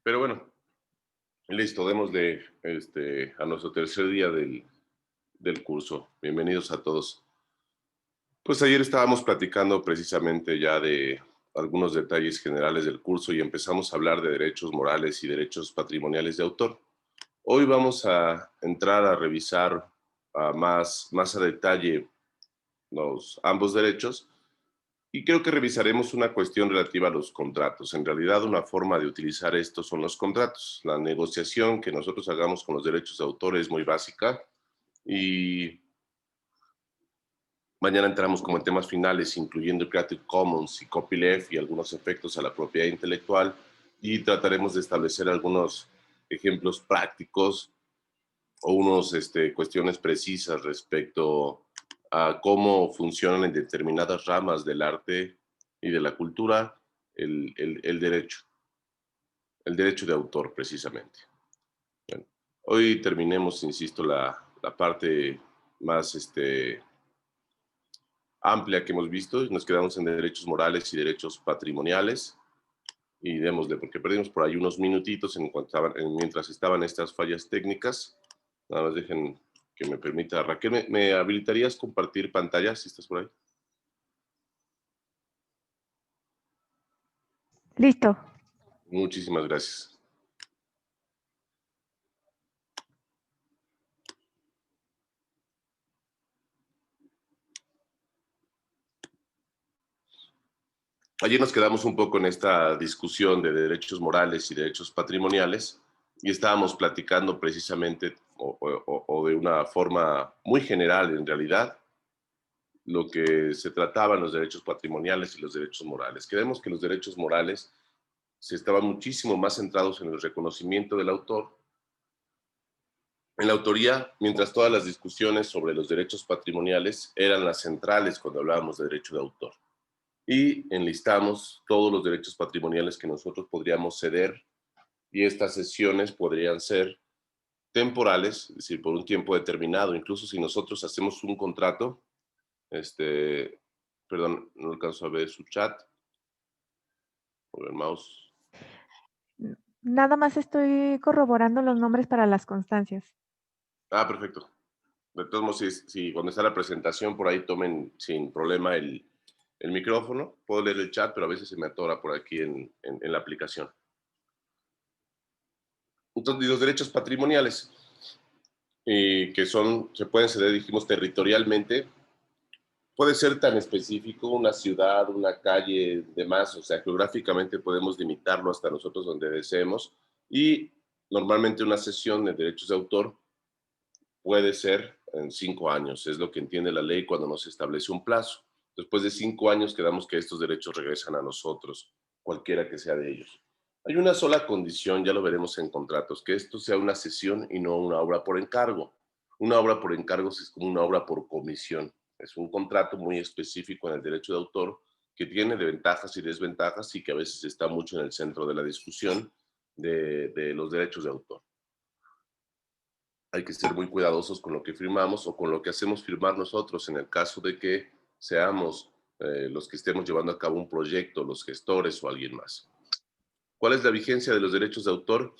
Pero bueno, listo, démosle a nuestro tercer día del curso. Bienvenidos a todos. Pues ayer estábamos platicando precisamente ya de algunos detalles generales del curso y empezamos a hablar de derechos morales y derechos patrimoniales de autor. Hoy vamos a entrar a revisar más a detalle ambos derechos y creo que revisaremos una cuestión relativa a los contratos. En realidad, una forma de utilizar esto son los contratos. La negociación que nosotros hagamos con los derechos de autor es muy básica y mañana entramos como en temas finales, incluyendo Creative Commons y Copyleft y algunos efectos a la propiedad intelectual, y trataremos de establecer algunos ejemplos prácticos o unas cuestiones precisas respecto a cómo funcionan en determinadas ramas del arte y de la cultura el derecho de autor precisamente. Bueno, hoy terminemos, insisto, la parte más amplia que hemos visto. Nos quedamos en derechos morales y derechos patrimoniales y démosle, porque perdimos por ahí unos minutitos mientras estaban estas fallas técnicas. Nada más dejen que me permita. Raquel, ¿me habilitarías compartir pantalla si estás por ahí? Listo. Muchísimas gracias. Ayer nos quedamos un poco en esta discusión de derechos morales y derechos patrimoniales y estábamos platicando precisamente o de una forma muy general en realidad lo que se trataba en los derechos patrimoniales y los derechos morales. Creemos que los derechos morales se estaban muchísimo más centrados en el reconocimiento del autor, en la autoría, mientras todas las discusiones sobre los derechos patrimoniales eran las centrales cuando hablábamos de derecho de autor. Y enlistamos todos los derechos patrimoniales que nosotros podríamos ceder y estas sesiones podrían ser temporales, es decir, por un tiempo determinado. Incluso si nosotros hacemos un contrato, perdón, no alcanzo a ver su chat, o el mouse. Nada más estoy corroborando los nombres para las constancias. Ah, perfecto. De todos modos, si cuando está la presentación por ahí tomen sin problema el micrófono, puedo leer el chat, pero a veces se me atora por aquí en la aplicación. Entonces, los derechos patrimoniales, que se pueden ceder, dijimos, territorialmente, puede ser tan específico, una ciudad, una calle, demás, o sea, geográficamente podemos limitarlo hasta nosotros donde deseemos, y normalmente una cesión de derechos de autor puede ser en 5 años, es lo que entiende la ley cuando nos establece un plazo. Después de 5 años quedamos que estos derechos regresan a nosotros, cualquiera que sea de ellos. Hay una sola condición, ya lo veremos en contratos, que esto sea una cesión y no una obra por encargo. Una obra por encargo es como una obra por comisión. Es un contrato muy específico en el derecho de autor que tiene de ventajas y desventajas y que a veces está mucho en el centro de la discusión de los derechos de autor. Hay que ser muy cuidadosos con lo que firmamos o con lo que hacemos firmar nosotros en el caso de que seamos los que estemos llevando a cabo un proyecto, los gestores o alguien más. ¿Cuál es la vigencia de los derechos de autor?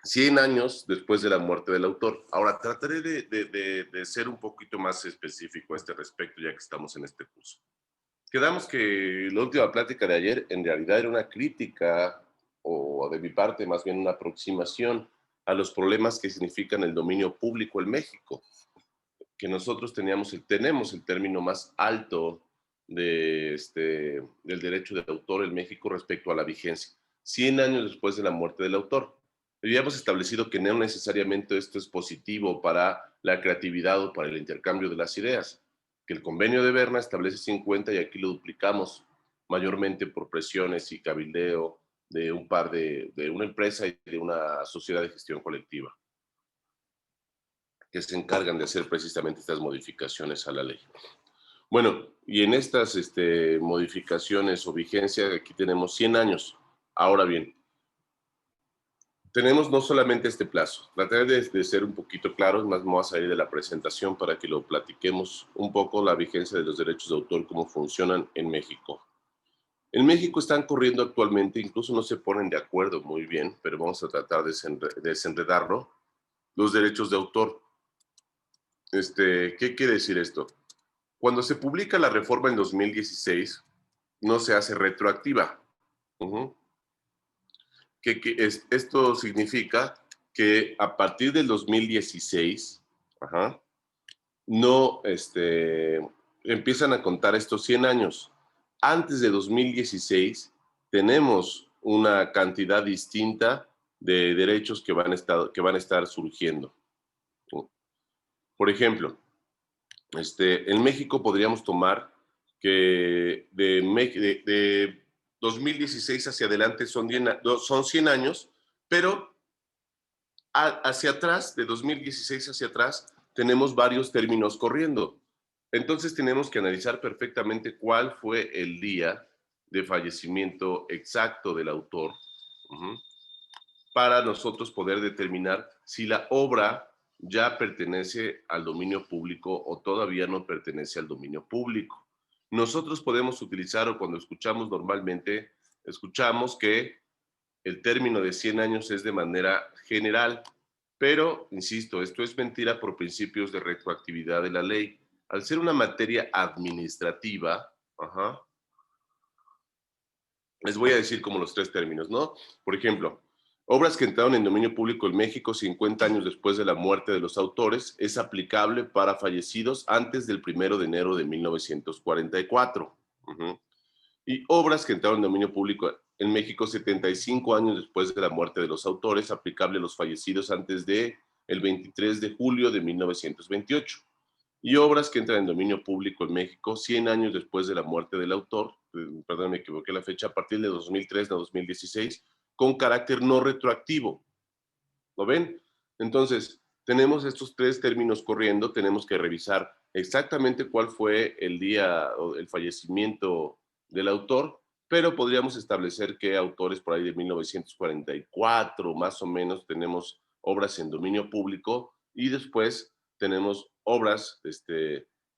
100 años después de la muerte del autor. Ahora, trataré de ser un poquito más específico a este respecto, ya que estamos en este curso. Quedamos que la última plática de ayer en realidad era una crítica, o de mi parte más bien una aproximación a los problemas que significan el dominio público en México, que nosotros tenemos el término más alto del derecho de autor en México respecto a la vigencia, 100 años después de la muerte del autor. Habíamos establecido que no necesariamente esto es positivo para la creatividad o para el intercambio de las ideas, que el convenio de Berna establece 50 y aquí lo duplicamos mayormente por presiones y cabildeo de de una empresa y de una sociedad de gestión colectiva que se encargan de hacer precisamente estas modificaciones a la ley. Bueno, y en estas modificaciones o vigencia, aquí tenemos 100 años. Ahora bien, tenemos no solamente este plazo, trataré de ser un poquito claros, más me voy a salir de la presentación para que lo platiquemos un poco, la vigencia de los derechos de autor, cómo funcionan en México. En México están corriendo actualmente, incluso no se ponen de acuerdo muy bien, pero vamos a tratar de desenredarlo, los derechos de autor. ¿Qué quiere decir esto? Cuando se publica la reforma en 2016, no se hace retroactiva. Ujú. Esto significa que a partir del 2016, ajá, no empiezan a contar estos 100 años. Antes de 2016 tenemos una cantidad distinta de derechos que van a estar surgiendo. Por ejemplo, en México podríamos tomar que de 2016 hacia adelante son 100 años, pero hacia atrás, de 2016 hacia atrás, tenemos varios términos corriendo. Entonces tenemos que analizar perfectamente cuál fue el día de fallecimiento exacto del autor, ujú, para nosotros poder determinar si la obra ya pertenece al dominio público o todavía no pertenece al dominio público. Nosotros podemos utilizar, o cuando escuchamos normalmente, escuchamos que el término de 100 años es de manera general, pero, insisto, esto es mentira por principios de retroactividad de la ley. Al ser una materia administrativa, ajá, les voy a decir como los tres términos, ¿no? Por ejemplo, obras que entraron en dominio público en México 50 años después de la muerte de los autores es aplicable para fallecidos antes del 1 de enero de 1944. Ujú. Y obras que entraron en dominio público en México 75 años después de la muerte de los autores, aplicable a los fallecidos antes de el 23 de julio de 1928. Y obras que entran en dominio público en México 100 años después de la muerte del autor, perdón, me equivoqué la fecha, a partir de 2003 a 2016, con carácter no retroactivo. ¿Lo ven? Entonces, tenemos estos tres términos corriendo, tenemos que revisar exactamente cuál fue el día o el fallecimiento del autor, pero podríamos establecer que autores por ahí de 1944, más o menos, tenemos obras en dominio público y después tenemos obras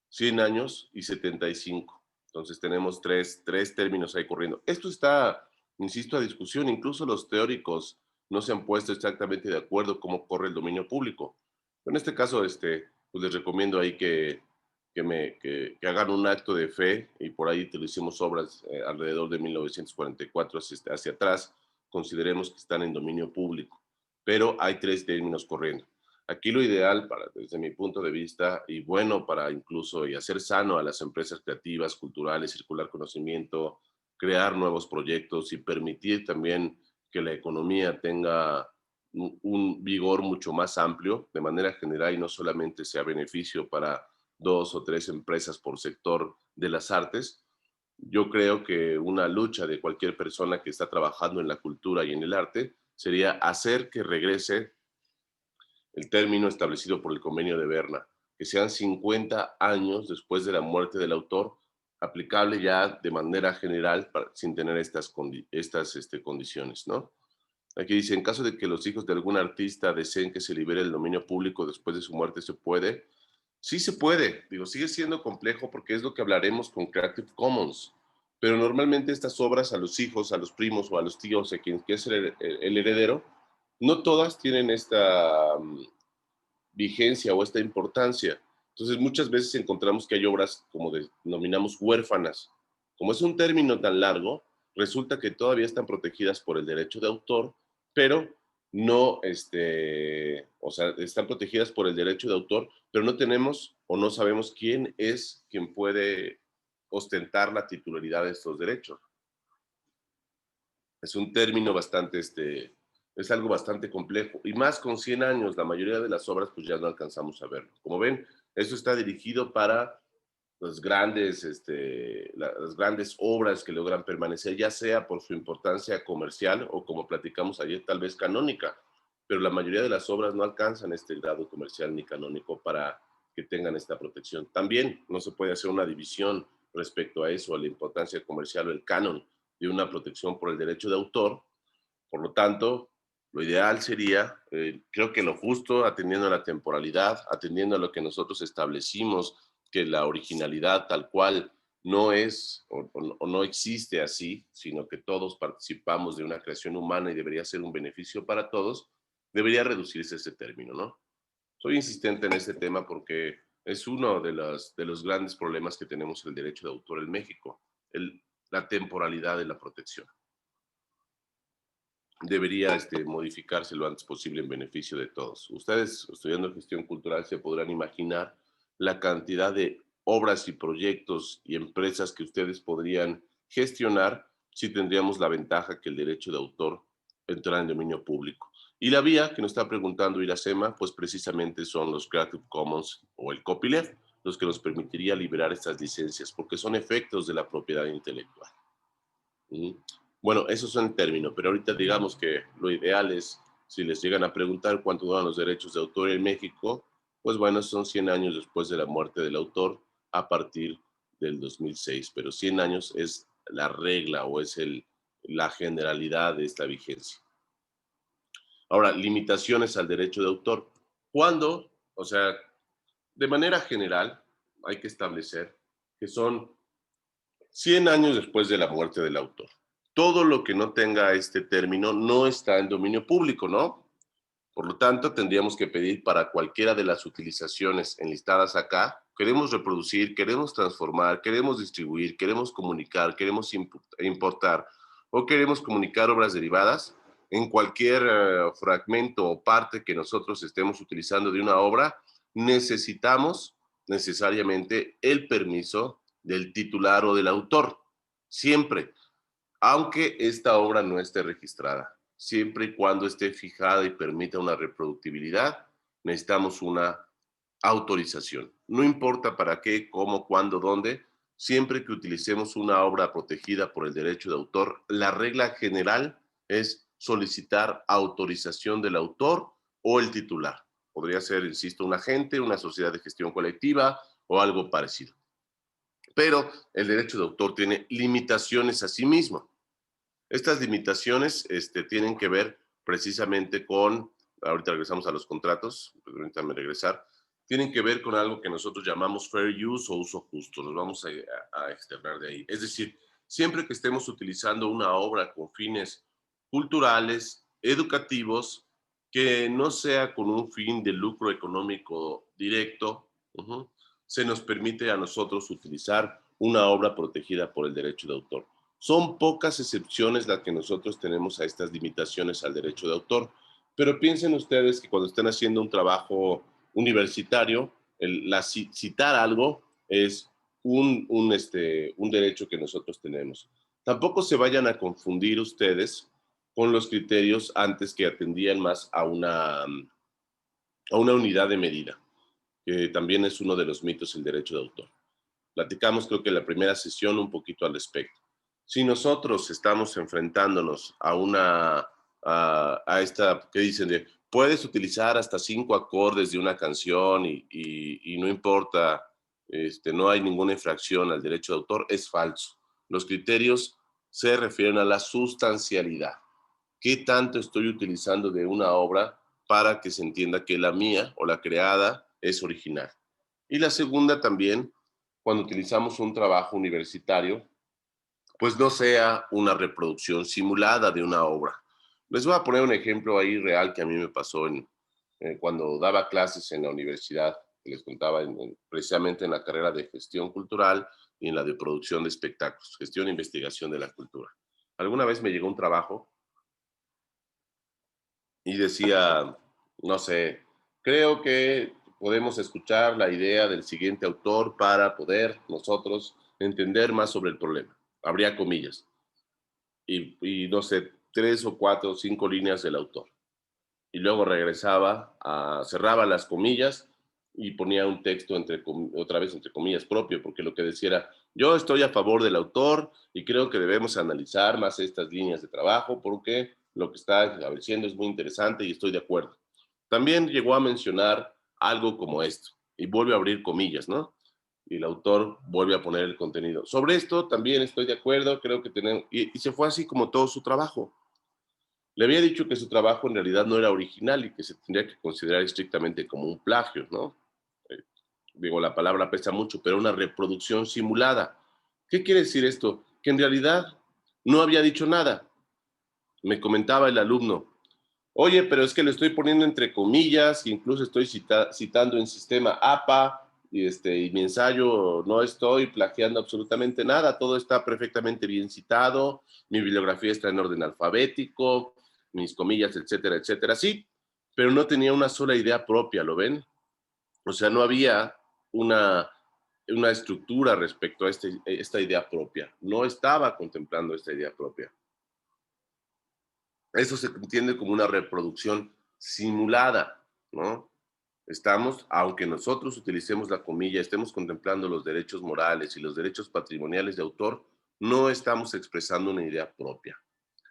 100 años y 75. Entonces tenemos tres términos ahí corriendo. Esto está, insisto, a discusión. Incluso los teóricos no se han puesto exactamente de acuerdo cómo corre el dominio público. En este caso, pues les recomiendo ahí que hagan un acto de fe y por ahí utilicemos obras alrededor de 1944 hacia atrás, consideremos que están en dominio público, pero hay tres términos corriendo. Aquí lo ideal, desde mi punto de vista, y bueno para incluso y hacer sano a las empresas creativas, culturales, circular conocimiento, crear nuevos proyectos y permitir también que la economía tenga un vigor mucho más amplio de manera general y no solamente sea beneficio para dos o tres empresas por sector de las artes. Yo creo que una lucha de cualquier persona que está trabajando en la cultura y en el arte sería hacer que regrese el término establecido por el convenio de Berna, que sean 50 años después de la muerte del autor, aplicable ya de manera general sin tener estas condiciones, ¿no? Aquí dice, en caso de que los hijos de algún artista deseen que se libere el dominio público después de su muerte, ¿se puede? Sí se puede, digo, sigue siendo complejo porque es lo que hablaremos con Creative Commons, pero normalmente estas obras a los hijos, a los primos o a los tíos, a quien es el heredero, no todas tienen esta vigencia o esta importancia. Entonces muchas veces encontramos que hay obras como denominamos huérfanas. Como es un término tan largo, resulta que todavía están protegidas por el derecho de autor, pero no, o sea, están protegidas por el derecho de autor, pero no tenemos o no sabemos quién es quien puede ostentar la titularidad de estos derechos. Es un término bastante, es algo bastante complejo. Y más con 100 años, la mayoría de las obras pues ya no alcanzamos a verlo. Como ven, eso está dirigido para las grandes obras que logran permanecer, ya sea por su importancia comercial o como platicamos ayer, tal vez canónica, pero la mayoría de las obras no alcanzan este grado comercial ni canónico para que tengan esta protección. También no se puede hacer una división respecto a eso, a la importancia comercial o el canon de una protección por el derecho de autor. Por lo tanto, lo ideal sería, creo que lo justo, atendiendo a la temporalidad, atendiendo a lo que nosotros establecimos, que la originalidad tal cual no es o no existe así, sino que todos participamos de una creación humana y debería ser un beneficio para todos, debería reducirse ese término, ¿no? Soy insistente en este tema porque es uno de los grandes problemas que tenemos en el derecho de autor en México, el, la temporalidad de la protección. Debería modificarse lo antes posible en beneficio de todos. Ustedes, estudiando gestión cultural, se podrán imaginar la cantidad de obras y proyectos y empresas que ustedes podrían gestionar si tendríamos la ventaja que el derecho de autor entrara en dominio público. Y la vía que nos está preguntando Iracema, pues precisamente son los Creative Commons o el copyleft, los que nos permitiría liberar estas licencias, porque son efectos de la propiedad intelectual. Ujú. Bueno, eso es en término, pero ahorita digamos que lo ideal es, si les llegan a preguntar cuánto duran los derechos de autor en México, pues bueno, son 100 años después de la muerte del autor a partir del 2006, pero 100 años es la regla o es la generalidad de esta vigencia. Ahora, limitaciones al derecho de autor. ¿Cuándo? O sea, de manera general, hay que establecer que son 100 años después de la muerte del autor. Todo lo que no tenga este término no está en dominio público, ¿no? Por lo tanto, tendríamos que pedir para cualquiera de las utilizaciones enlistadas acá, queremos reproducir, queremos transformar, queremos distribuir, queremos comunicar, queremos importar o queremos comunicar obras derivadas, en cualquier fragmento o parte que nosotros estemos utilizando de una obra, necesitamos necesariamente el permiso del titular o del autor, siempre, aunque esta obra no esté registrada. Siempre y cuando esté fijada y permita una reproductibilidad, necesitamos una autorización. No importa para qué, cómo, cuándo, dónde, siempre que utilicemos una obra protegida por el derecho de autor, la regla general es solicitar autorización del autor o el titular. Podría ser, insisto, un agente, una sociedad de gestión colectiva o algo parecido. Pero el derecho de autor tiene limitaciones a sí mismo. Estas limitaciones tienen que ver precisamente con, ahorita regresamos a los contratos, permítanme regresar, tienen que ver con algo que nosotros llamamos fair use o uso justo. Nos vamos a externar de ahí. Es decir, siempre que estemos utilizando una obra con fines culturales, educativos, que no sea con un fin de lucro económico directo, se nos permite a nosotros utilizar una obra protegida por el derecho de autor. Son pocas excepciones las que nosotros tenemos a estas limitaciones al derecho de autor, pero piensen ustedes que cuando estén haciendo un trabajo universitario, citar algo es un derecho que nosotros tenemos. Tampoco se vayan a confundir ustedes con los criterios antes que atendían más a una unidad de medida, que también es uno de los mitos del derecho de autor. Platicamos, creo que en la primera sesión, un poquito al respecto. Si nosotros estamos enfrentándonos a esta, ¿qué dicen? Puedes utilizar hasta 5 acordes de una canción y no importa, no hay ninguna infracción al derecho de autor, es falso. Los criterios se refieren a la sustancialidad. ¿Qué tanto estoy utilizando de una obra para que se entienda que la mía o la creada es original? Y la segunda también, cuando utilizamos un trabajo universitario, pues no sea una reproducción simulada de una obra. Les voy a poner un ejemplo ahí real que a mí me pasó cuando daba clases en la universidad, que les contaba precisamente en la carrera de gestión cultural y en la de producción de espectáculos, gestión e investigación de la cultura. Alguna vez me llegó un trabajo y decía, no sé, creo que podemos escuchar la idea del siguiente autor para poder nosotros entender más sobre el problema. Habría comillas. Y no sé, 3 o 4 o 5 líneas del autor. Y luego regresaba, cerraba las comillas y ponía un texto otra vez entre comillas propio, porque lo que decía era, yo estoy a favor del autor y creo que debemos analizar más estas líneas de trabajo porque lo que está estableciendo es muy interesante y estoy de acuerdo. También llegó a mencionar algo como esto y vuelve a abrir comillas, ¿no? Y el autor vuelve a poner el contenido. Sobre esto también estoy de acuerdo, creo que tenemos, y se fue así como todo su trabajo. Le había dicho que su trabajo en realidad no era original y que se tendría que considerar estrictamente como un plagio, ¿no? Digo, la palabra pesa mucho, pero una reproducción simulada. ¿Qué quiere decir esto? Que en realidad no había dicho nada. Me comentaba el alumno, oye, pero es que lo estoy poniendo entre comillas, incluso estoy citando en sistema APA, y mi ensayo no estoy plagiando absolutamente nada, todo está perfectamente bien citado, mi bibliografía está en orden alfabético, mis comillas, etcétera, etcétera, sí, pero no tenía una sola idea propia, ¿lo ven? O sea, no había una, una estructura respecto a esta idea propia, no estaba contemplando esta idea propia. Eso se entiende como una reproducción simulada, ¿no? Estamos, aunque nosotros utilicemos la comilla, estemos contemplando los derechos morales y los derechos patrimoniales de autor, no estamos expresando una idea propia.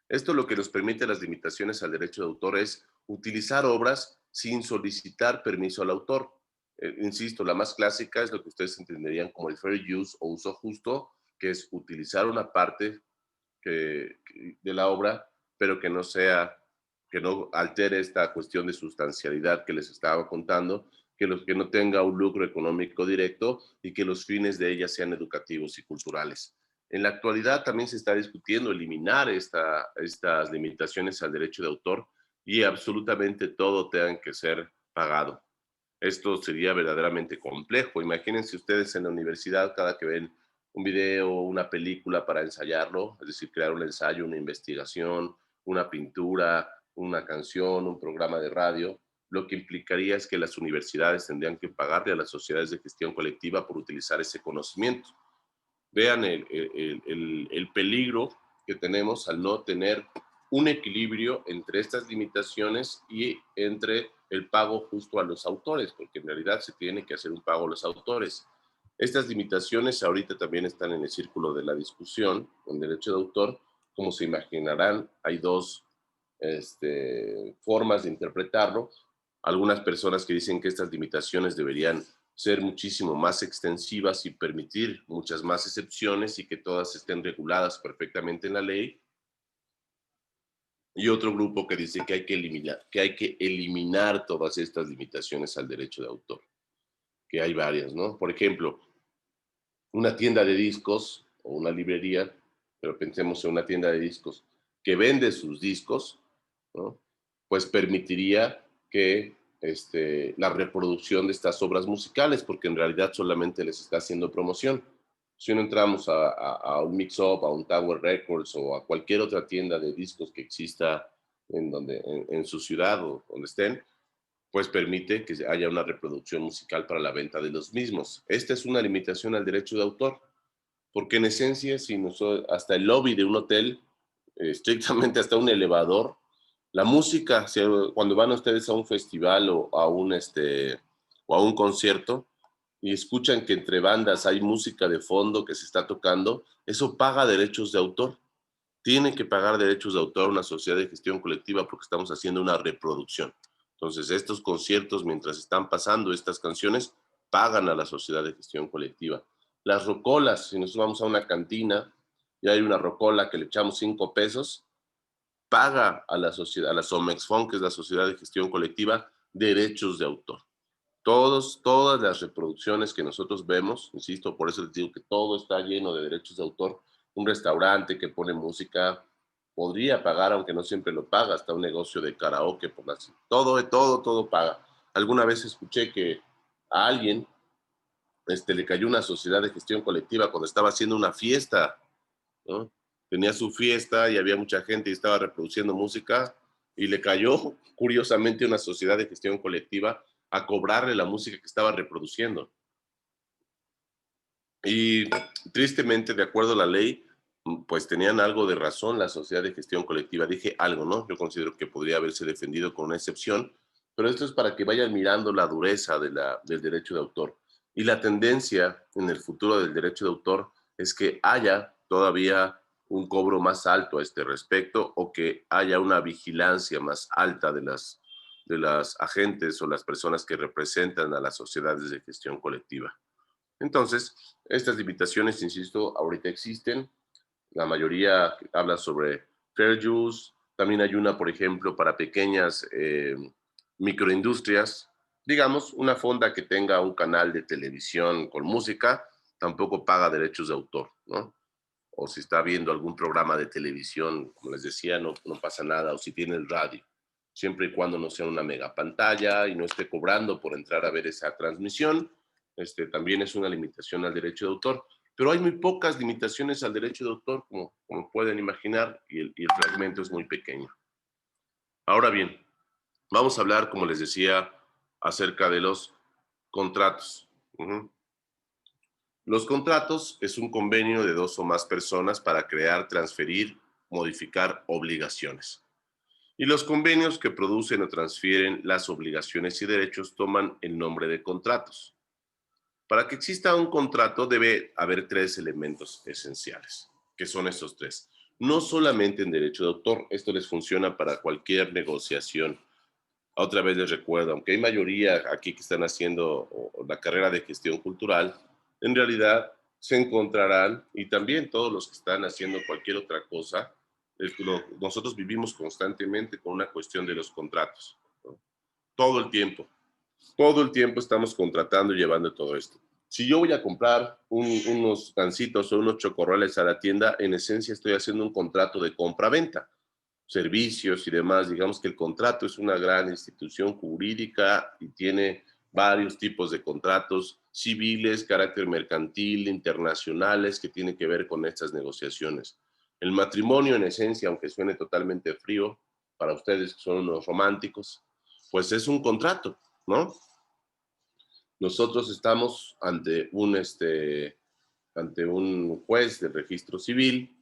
Esto lo que nos permite las limitaciones al derecho de autor es utilizar obras sin solicitar permiso al autor. Insisto, la más clásica es lo que ustedes entenderían como el fair use o uso justo, que es utilizar una parte de la obra, pero que no sea, que no altere esta cuestión de sustancialidad que les estaba contando, que no tenga un lucro económico directo y que los fines de ella sean educativos y culturales. En la actualidad también se está discutiendo eliminar estas limitaciones al derecho de autor y absolutamente todo tenga que ser pagado. Esto sería verdaderamente complejo. Imagínense ustedes en la universidad, cada que ven un video o una película para ensayarlo, es decir, crear un ensayo, una investigación, una pintura, una canción, un programa de radio, lo que implicaría es que las universidades tendrían que pagarle a las sociedades de gestión colectiva por utilizar ese conocimiento. Vean el peligro que tenemos al no tener un equilibrio entre estas limitaciones y entre el pago justo a los autores, porque en realidad se tiene que hacer un pago a los autores. Estas limitaciones ahorita también están en el círculo de la discusión en derecho de autor. Como se imaginarán, hay dos formas de interpretarlo. Algunas personas que dicen que estas limitaciones deberían ser muchísimo más extensivas y permitir muchas más excepciones y que todas estén reguladas perfectamente en la ley. Y otro grupo que dice que hay que eliminar todas estas limitaciones al derecho de autor, que hay varias, ¿no? Por ejemplo, una tienda de discos o una librería, pero pensemos en una tienda de discos que vende sus discos, ¿no? Pues permitiría que la reproducción de estas obras musicales, porque en realidad solamente les está haciendo promoción. Si no entramos a un Mix-Up, a un Tower Records o a cualquier otra tienda de discos que exista en su ciudad o donde estén, pues permite que haya una reproducción musical para la venta de los mismos. Esta es una limitación al derecho de autor, porque en esencia, si nosotros, hasta el lobby de un hotel, estrictamente hasta un elevador, la música, cuando van ustedes a un festival o a un concierto y escuchan que entre bandas hay música de fondo que se está tocando, eso paga derechos de autor. Tiene que pagar derechos de autor una sociedad de gestión colectiva porque estamos haciendo una reproducción. Entonces, estos conciertos, mientras están pasando estas canciones, pagan a la sociedad de gestión colectiva. Las rocolas, si nosotros vamos a una cantina y hay una rocola que le echamos 5 pesos, paga a la sociedad, a la Somexfon, que es la sociedad de gestión colectiva, derechos de autor. Todas las reproducciones que nosotros vemos, insisto, por eso les digo que todo está lleno de derechos de autor. Un restaurante que pone música podría pagar, aunque no siempre lo paga, hasta un negocio de karaoke, todo paga. Alguna vez escuché que a alguien le cayó una sociedad de gestión colectiva cuando estaba haciendo una fiesta, ¿no? Tenía su fiesta y había mucha gente y estaba reproduciendo música y le cayó, curiosamente, una sociedad de gestión colectiva a cobrarle la música que estaba reproduciendo. Y tristemente, de acuerdo a la ley, pues tenían algo de razón la sociedad de gestión colectiva. Dije algo, ¿no? Yo considero que podría haberse defendido con una excepción, pero esto es para que vayan mirando la dureza del derecho de autor. Y la tendencia en el futuro del derecho de autor es que haya todavía un cobro más alto a este respecto o que haya una vigilancia más alta de las agentes o las personas que representan a las sociedades de gestión colectiva. Entonces, estas limitaciones, insisto, ahorita existen. La mayoría habla sobre fair use. También hay una, por ejemplo, para pequeñas microindustrias. Digamos, una fonda que tenga un canal de televisión con música, tampoco paga derechos de autor, ¿no? O si está viendo algún programa de televisión, como les decía, no pasa nada, o si tiene el radio, siempre y cuando no sea una mega pantalla y no esté cobrando por entrar a ver esa transmisión, también es una limitación al derecho de autor. Pero hay muy pocas limitaciones al derecho de autor, como pueden imaginar, y el fragmento es muy pequeño. Ahora bien, vamos a hablar, como les decía, acerca de los contratos. Los contratos es un convenio de dos o más personas para crear, transferir, modificar obligaciones. Y los convenios que producen o transfieren las obligaciones y derechos toman el nombre de contratos. Para que exista un contrato debe haber tres elementos esenciales, que son estos tres. No solamente en derecho de autor, esto les funciona para cualquier negociación. Otra vez les recuerdo, aunque hay mayoría aquí que están haciendo la carrera de gestión cultural, en realidad se encontrarán, y también todos los que están haciendo cualquier otra cosa, nosotros vivimos constantemente con una cuestión de los contratos, ¿no? Todo el tiempo estamos contratando y llevando todo esto. Si yo voy a comprar unos gancitos o unos chocorroles a la tienda, en esencia estoy haciendo un contrato de compra-venta, servicios y demás. Digamos que el contrato es una gran institución jurídica y tiene varios tipos de contratos civiles, carácter mercantil, internacionales, que tienen que ver con estas negociaciones. El matrimonio, en esencia, aunque suene totalmente frío para ustedes que son unos románticos, pues es un contrato, ¿no? Nosotros estamos ante un juez de registro civil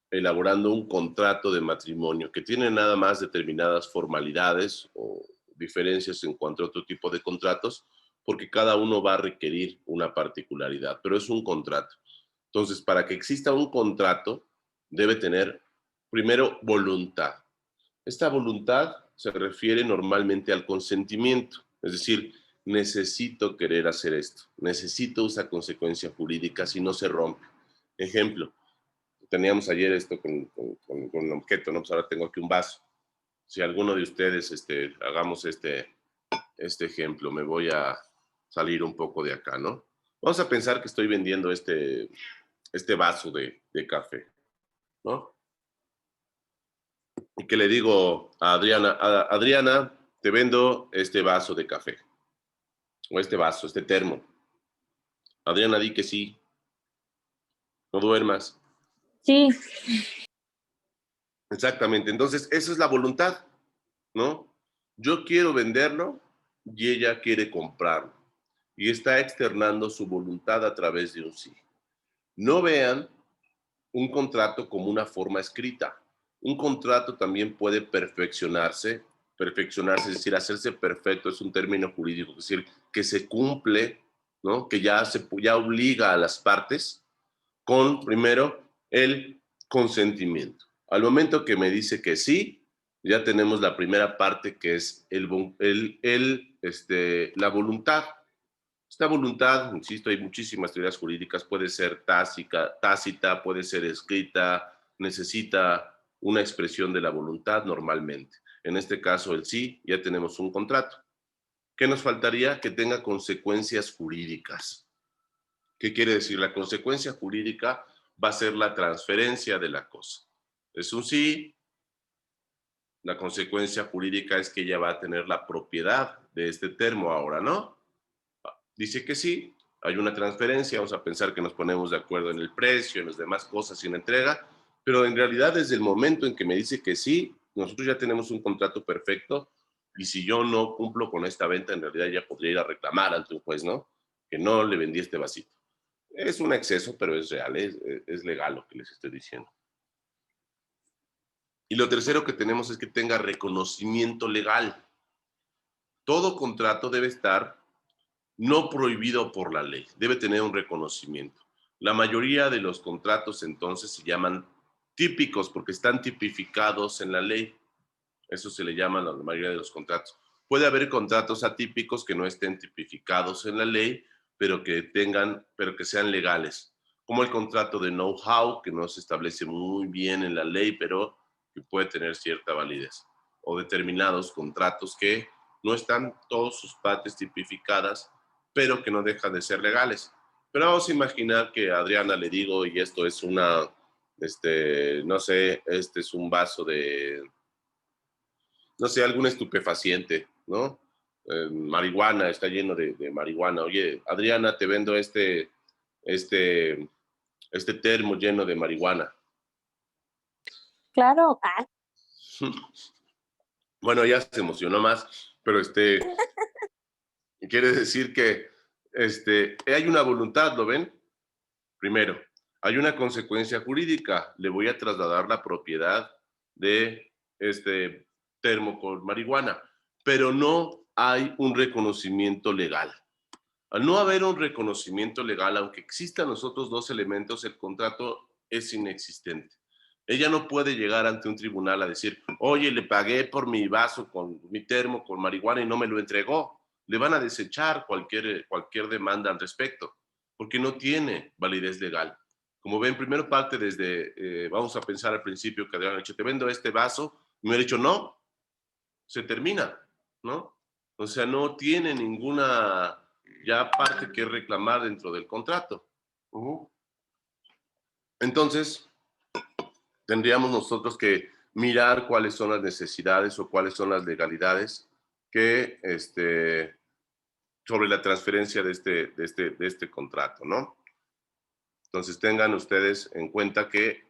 elaborando un contrato de matrimonio que tiene nada más determinadas formalidades o diferencias en cuanto a otro tipo de contratos, porque cada uno va a requerir una particularidad, pero es un contrato. Entonces, para que exista un contrato, debe tener primero voluntad. Esta voluntad se refiere normalmente al consentimiento, es decir, necesito querer hacer esto, necesito esa consecuencia jurídica si no se rompe. Ejemplo, teníamos ayer esto con un objeto, ¿no? Pues ahora tengo aquí un vaso. Si alguno de ustedes, hagamos este ejemplo, me voy a salir un poco de acá, ¿no? Vamos a pensar que estoy vendiendo este vaso de café, ¿no? Y que le digo a Adriana, Adriana, te vendo este vaso de café, o este vaso, este termo. Adriana, di que sí, no duermas. Sí, Exactamente, entonces esa es la voluntad, ¿no? Yo quiero venderlo y ella quiere comprarlo. Y está externando su voluntad a través de un sí. No vean un contrato como una forma escrita. Un contrato también puede perfeccionarse, es decir, hacerse perfecto, es un término jurídico, es decir, que se cumple, ¿no? Que ya obliga a las partes con, primero, el consentimiento. Al momento que me dice que sí, ya tenemos la primera parte que es la voluntad. Esta voluntad, insisto, hay muchísimas teorías jurídicas, puede ser tácita, puede ser escrita, necesita una expresión de la voluntad normalmente. En este caso, el sí, ya tenemos un contrato. ¿Qué nos faltaría? Que tenga consecuencias jurídicas. ¿Qué quiere decir? La consecuencia jurídica va a ser la transferencia de la cosa. Es un sí, la consecuencia jurídica es que ella va a tener la propiedad de este termo ahora, ¿no? Dice que sí, hay una transferencia, vamos a pensar que nos ponemos de acuerdo en el precio, en las demás cosas y en la entrega, pero en realidad desde el momento en que me dice que sí, nosotros ya tenemos un contrato perfecto y si yo no cumplo con esta venta, en realidad ya podría ir a reclamar ante un juez, ¿no? Que no le vendí este vasito. Es un exceso, pero es real, es legal lo que les estoy diciendo. Y lo tercero que tenemos es que tenga reconocimiento legal. Todo contrato debe estar no prohibido por la ley, debe tener un reconocimiento. La mayoría de los contratos entonces se llaman típicos porque están tipificados en la ley. Eso se le llama a la mayoría de los contratos. Puede haber contratos atípicos que no estén tipificados en la ley, pero que sean legales, como el contrato de know-how, que no se establece muy bien en la ley, pero que puede tener cierta validez, o determinados contratos que no están todas sus partes tipificadas, pero que no dejan de ser legales. Pero vamos a imaginar que a Adriana le digo, y esto es una, no sé, este es un vaso de, no sé, algún estupefaciente, ¿no? Marihuana, está lleno de marihuana. Oye, Adriana, te vendo este, este termo lleno de marihuana. Claro. Ah, Bueno, ya se emocionó más, pero quiere decir que hay una voluntad, ¿lo ven? Primero, hay una consecuencia jurídica. Le voy a trasladar la propiedad de este termo con marihuana, pero no hay un reconocimiento legal. Al no haber un reconocimiento legal, aunque existan los otros dos elementos, el contrato es inexistente. Ella no puede llegar ante un tribunal a decir, oye, le pagué por mi vaso con mi termo con marihuana y no me lo entregó. Le van a desechar cualquier demanda al respecto, porque no tiene validez legal. Como ven, primero parte desde, vamos a pensar al principio que habían dicho, te vendo este vaso, y me han dicho, no, se termina, ¿no? O sea, no tiene ninguna ya parte que reclamar dentro del contrato. Entonces, tendríamos nosotros que mirar cuáles son las necesidades o cuáles son las legalidades que sobre la transferencia de este contrato, ¿no? Entonces tengan ustedes en cuenta que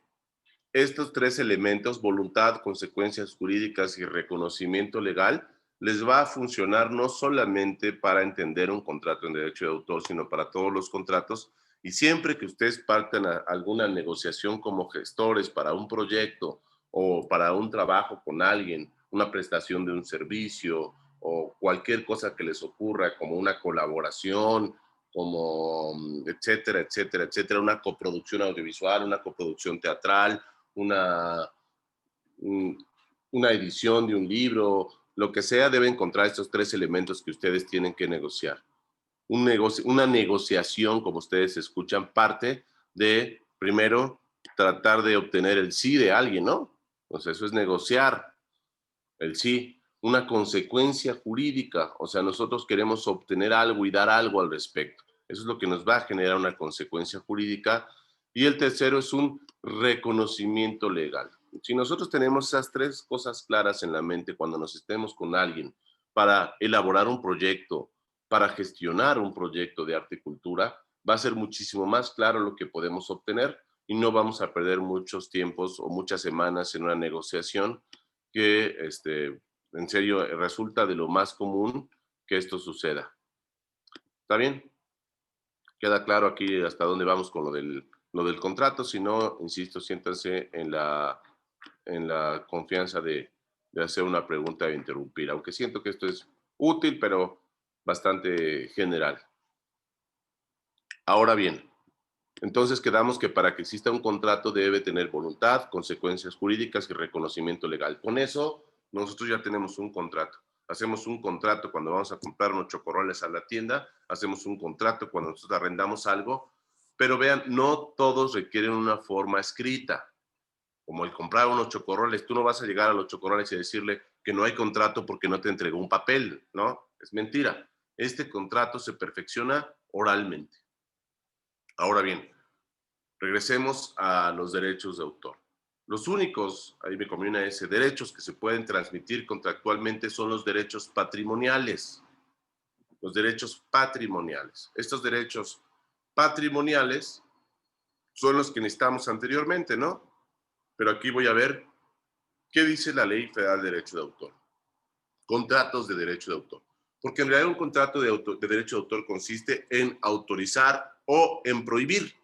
estos tres elementos, voluntad, consecuencias jurídicas y reconocimiento legal, les va a funcionar no solamente para entender un contrato en derecho de autor, sino para todos los contratos. Y siempre que ustedes partan a alguna negociación como gestores para un proyecto o para un trabajo con alguien, una prestación de un servicio o cualquier cosa que les ocurra, como una colaboración, como etcétera, etcétera, etcétera, una coproducción audiovisual, una coproducción teatral, una, una edición de un libro, lo que sea, debe encontrar estos tres elementos que ustedes tienen que negociar. Una negociación, como ustedes escuchan, parte de, primero, tratar de obtener el sí de alguien, ¿no? O sea, eso es negociar el sí. Una consecuencia jurídica, o sea, nosotros queremos obtener algo y dar algo al respecto. Eso es lo que nos va a generar una consecuencia jurídica. Y el tercero es un reconocimiento legal. Si nosotros tenemos esas tres cosas claras en la mente cuando nos estemos con alguien para elaborar un proyecto, para gestionar un proyecto de arte y cultura, va a ser muchísimo más claro lo que podemos obtener y no vamos a perder muchos tiempos o muchas semanas en una negociación que en serio resulta de lo más común que esto suceda. ¿Está bien? Queda claro aquí hasta dónde vamos con lo del contrato. Si no, insisto, siéntanse en la confianza de hacer una pregunta e interrumpir, aunque siento que esto es útil, pero bastante general. Ahora bien, entonces quedamos que para que exista un contrato debe tener voluntad, consecuencias jurídicas y reconocimiento legal. Con eso, nosotros ya tenemos un contrato. Hacemos un contrato cuando vamos a comprar unos chocorroles a la tienda, hacemos un contrato cuando nosotros arrendamos algo, pero vean, no todos requieren una forma escrita. Como el comprar unos chocorroles, tú no vas a llegar a los chocorroles y decirle que no hay contrato porque no te entregó un papel, ¿no? Es mentira. Este contrato se perfecciona oralmente. Ahora bien, regresemos a los derechos de autor. Los únicos, ahí me comí una S, derechos que se pueden transmitir contractualmente son los derechos patrimoniales. Los derechos patrimoniales. Estos derechos patrimoniales son los que necesitamos anteriormente, ¿no? Pero aquí voy a ver qué dice la Ley Federal de Derecho de Autor. Contratos de derecho de autor. Porque en realidad un contrato de derecho de autor consiste en autorizar o en prohibir.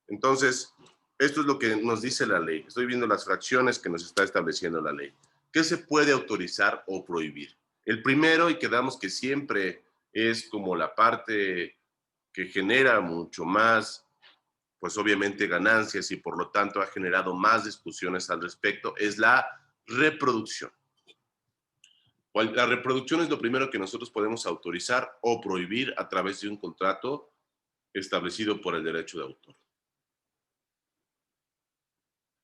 Entonces, esto es lo que nos dice la ley. Estoy viendo las fracciones que nos está estableciendo la ley. ¿Qué se puede autorizar o prohibir? El primero, y quedamos que siempre es como la parte que genera mucho más, pues obviamente ganancias y por lo tanto ha generado más discusiones al respecto, es la reproducción. La reproducción es lo primero que nosotros podemos autorizar o prohibir a través de un contrato establecido por el derecho de autor.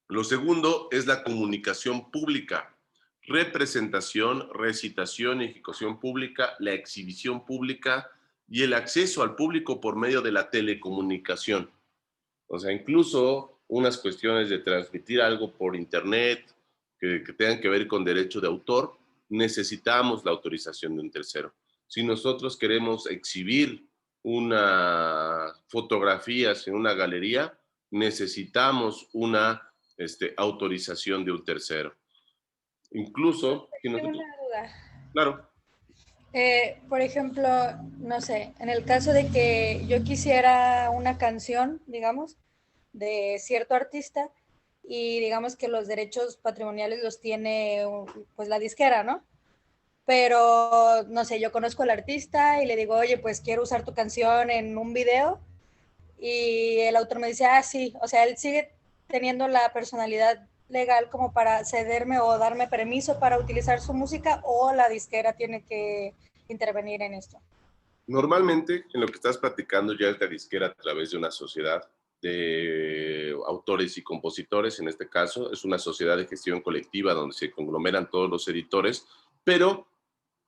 Lo segundo es la comunicación pública, representación, recitación y ejecución pública, la exhibición pública y el acceso al público por medio de la telecomunicación. O sea, incluso unas cuestiones de transmitir algo por internet que tengan que ver con derecho de autor, necesitamos la autorización de un tercero. Si nosotros queremos exhibir una fotografías en una galería, necesitamos una autorización de un tercero. Incluso, si Tengo nosotros, una duda. claro, Por ejemplo, no sé, en el caso de que yo quisiera una canción, digamos, de cierto artista y digamos que los derechos patrimoniales los tiene pues la disquera, ¿no? Pero, no sé, yo conozco al artista y le digo, oye, pues quiero usar tu canción en un video y el autor me dice, ah, sí, o sea, él sigue teniendo la personalidad legal como para cederme o darme permiso para utilizar su música o la disquera tiene que intervenir en esto. normalmente en lo que estás platicando ya es la disquera a través de una sociedad de autores y compositores, en este caso es una sociedad de gestión colectiva donde se conglomeran todos los editores, pero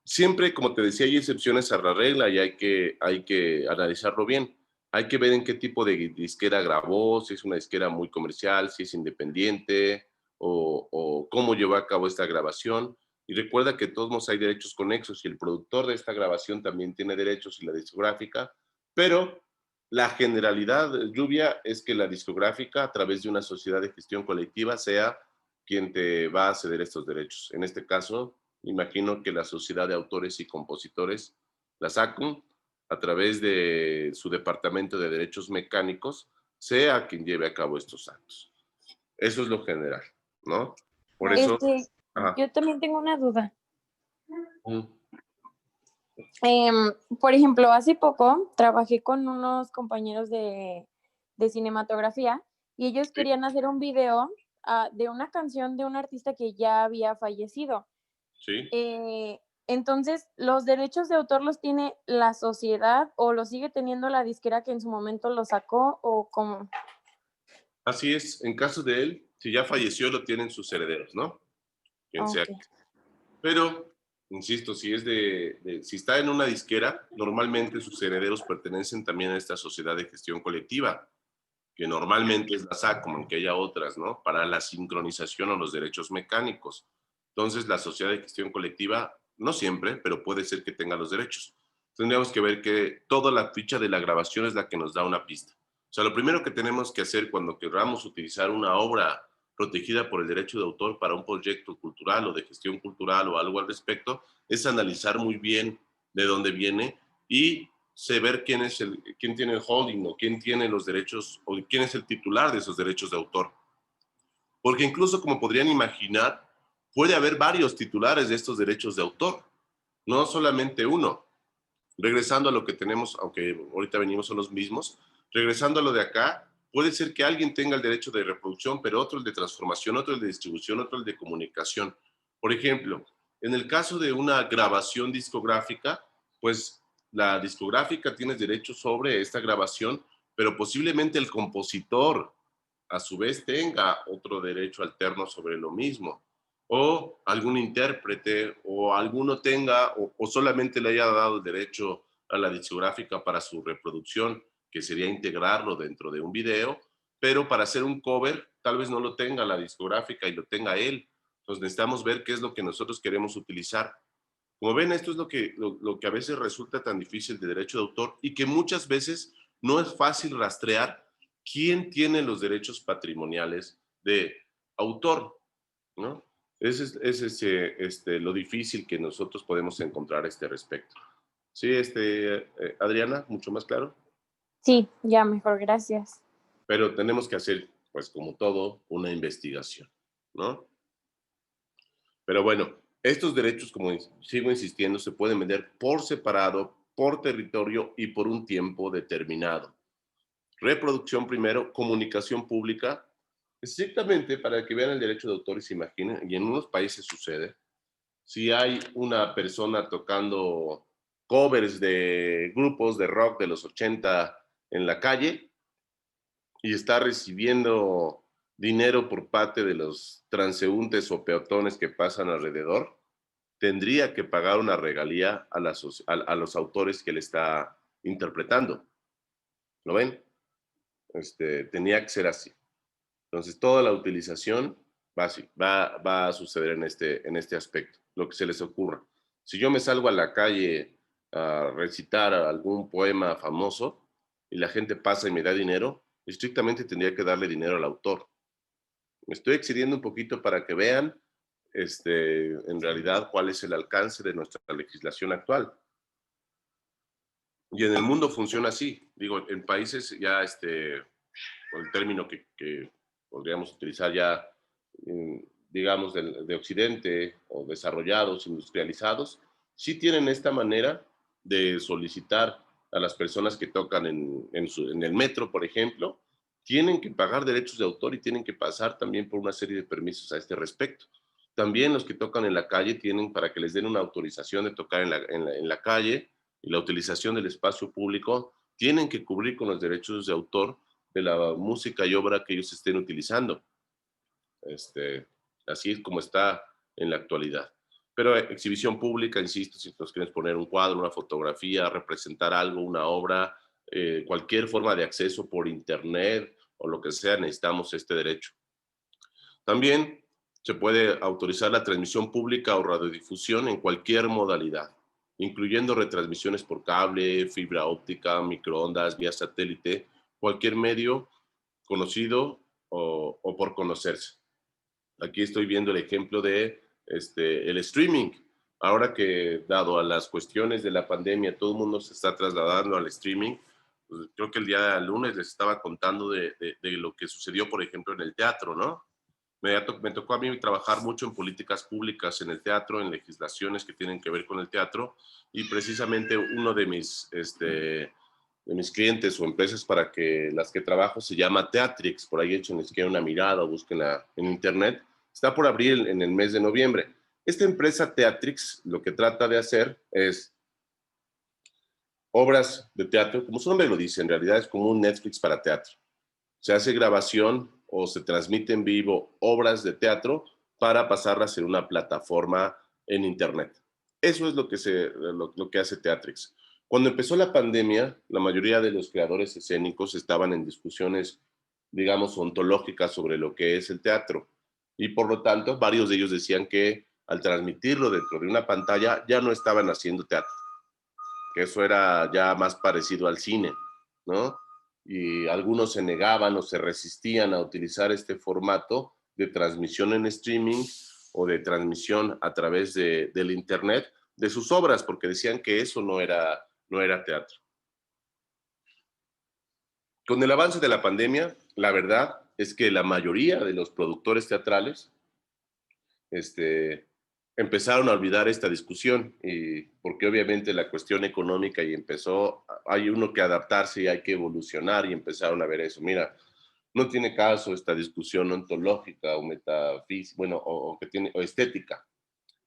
siempre, como te decía, hay excepciones a la regla y hay que analizarlo bien. Hay que ver en qué tipo de disquera grabó, si es una disquera muy comercial, si es independiente o cómo llevó a cabo esta grabación. Y recuerda que todos hay derechos conexos y el productor de esta grabación también tiene derechos y la discográfica, pero la generalidad, Lluvia, es que la discográfica, a través de una sociedad de gestión colectiva, sea quien te va a ceder estos derechos. En este caso, imagino que la Sociedad de Autores y Compositores, la SACUM, a través de su Departamento de Derechos Mecánicos, sea quien lleve a cabo estos actos. Eso es lo general, ¿no? Por eso, Este, ajá. yo también tengo una duda. Mm. Por ejemplo, hace poco trabajé con unos compañeros de cinematografía y ellos Sí, querían hacer un video de una canción de un artista que ya había fallecido. sí. Entonces, ¿los derechos de autor los tiene la sociedad o los sigue teniendo la disquera que en su momento lo sacó o cómo? Así es. En caso de él, si ya falleció, lo tienen sus herederos, ¿no? Quien sea. Ok. Pero, insisto, si está en una disquera, normalmente sus herederos pertenecen también a esta sociedad de gestión colectiva, que normalmente es la SACOM, aunque haya otras, ¿no? Para la sincronización o los derechos mecánicos. Entonces, la sociedad de gestión colectiva, no siempre, pero puede ser que tenga los derechos. Tendríamos que ver que toda la ficha de la grabación es la que nos da una pista. O sea, lo primero que tenemos que hacer cuando queramos utilizar una obra protegida por el derecho de autor para un proyecto cultural o de gestión cultural o algo al respecto, es analizar muy bien de dónde viene y saber quién tiene el holding o quién tiene los derechos o quién es el titular de esos derechos de autor. Porque incluso, como podrían imaginar, puede haber varios titulares de estos derechos de autor, no solamente uno. Regresando a lo que tenemos, aunque ahorita venimos a los mismos, regresando a lo de acá, puede ser que alguien tenga el derecho de reproducción, pero otro el de transformación, otro el de distribución, otro el de comunicación. Por ejemplo, en el caso de una grabación discográfica, pues la discográfica tiene derechos sobre esta grabación, pero posiblemente el compositor a su vez tenga otro derecho alterno sobre lo mismo, o algún intérprete, o alguno tenga, o solamente le haya dado el derecho a la discográfica para su reproducción, que sería integrarlo dentro de un video, pero para hacer un cover tal vez no lo tenga la discográfica y lo tenga él. Entonces necesitamos ver qué es lo que nosotros queremos utilizar. Como ven, esto es lo que a veces resulta tan difícil de derecho de autor y que muchas veces no es fácil rastrear quién tiene los derechos patrimoniales de autor, ¿no? Ese es lo difícil que nosotros podemos encontrar a este respecto. Sí, Adriana, mucho más claro, Sí, ya mejor, gracias. pero tenemos que hacer, pues como todo, una investigación, ¿no? Pero bueno, estos derechos, como sigo insistiendo, se pueden vender por separado, por territorio y por un tiempo determinado. Reproducción primero, comunicación pública, estrictamente para que vean el derecho de autor y se imaginen, y en unos países sucede, si hay una persona tocando covers de grupos de rock de los 80 en la calle y está recibiendo dinero por parte de los transeúntes o peatones que pasan alrededor, tendría que pagar una regalía a los autores que le está interpretando. ¿Lo ven? Tenía que ser así. Entonces, toda la utilización va a suceder en este aspecto, lo que se les ocurra. Si yo me salgo a la calle a recitar algún poema famoso y la gente pasa y me da dinero, estrictamente tendría que darle dinero al autor. Me estoy excediendo un poquito para que vean en realidad cuál es el alcance de nuestra legislación actual. Y en el mundo funciona así. Digo, en países ya, por el término que podríamos utilizar ya, digamos, de Occidente o desarrollados, industrializados, sí tienen esta manera de solicitar a las personas que tocan en el metro, por ejemplo, tienen que pagar derechos de autor y tienen que pasar también por una serie de permisos a este respecto. También los que tocan en la calle tienen, para que les den una autorización de tocar en la calle y la utilización del espacio público, tienen que cubrir con los derechos de autor de la música y obra que ellos estén utilizando. Así es como está en la actualidad. Pero exhibición pública, insisto, si nos quieren poner un cuadro, una fotografía, representar algo, una obra, cualquier forma de acceso por internet o lo que sea, necesitamos este derecho. También se puede autorizar la transmisión pública o radiodifusión en cualquier modalidad, incluyendo retransmisiones por cable, fibra óptica, microondas, vía satélite, cualquier medio conocido o por conocerse. Aquí estoy viendo el ejemplo de el streaming. Ahora que, dado a las cuestiones de la pandemia, todo el mundo se está trasladando al streaming, pues creo que el día lunes les estaba contando de lo que sucedió, por ejemplo, en el teatro, ¿no? Me tocó a mí trabajar mucho en políticas públicas en el teatro, en legislaciones que tienen que ver con el teatro, y precisamente uno de mis clientes o empresas para las que trabajo se llama Teatrix, por ahí échenles que una mirada o búsquenla en internet, está por abrir en el mes de noviembre. Esta empresa Teatrix lo que trata de hacer es obras de teatro, como su nombre lo dice, en realidad es como un Netflix para teatro. Se hace grabación o se transmite en vivo obras de teatro para pasarlas en una plataforma en internet. Eso es lo que hace Teatrix. Cuando empezó la pandemia, la mayoría de los creadores escénicos estaban en discusiones, digamos, ontológicas sobre lo que es el teatro. Y por lo tanto, varios de ellos decían que al transmitirlo dentro de una pantalla ya no estaban haciendo teatro, que eso era ya más parecido al cine, ¿no? Y algunos se negaban o se resistían a utilizar este formato de transmisión en streaming o de transmisión a través del internet de sus obras, porque decían que eso no era teatro. Con el avance de la pandemia, la verdad es que la mayoría de los productores teatrales empezaron a olvidar esta discusión, porque obviamente la cuestión económica y hay uno que adaptarse y hay que evolucionar y empezaron a ver eso. Mira, no tiene caso esta discusión ontológica o metafísica, bueno, o estética.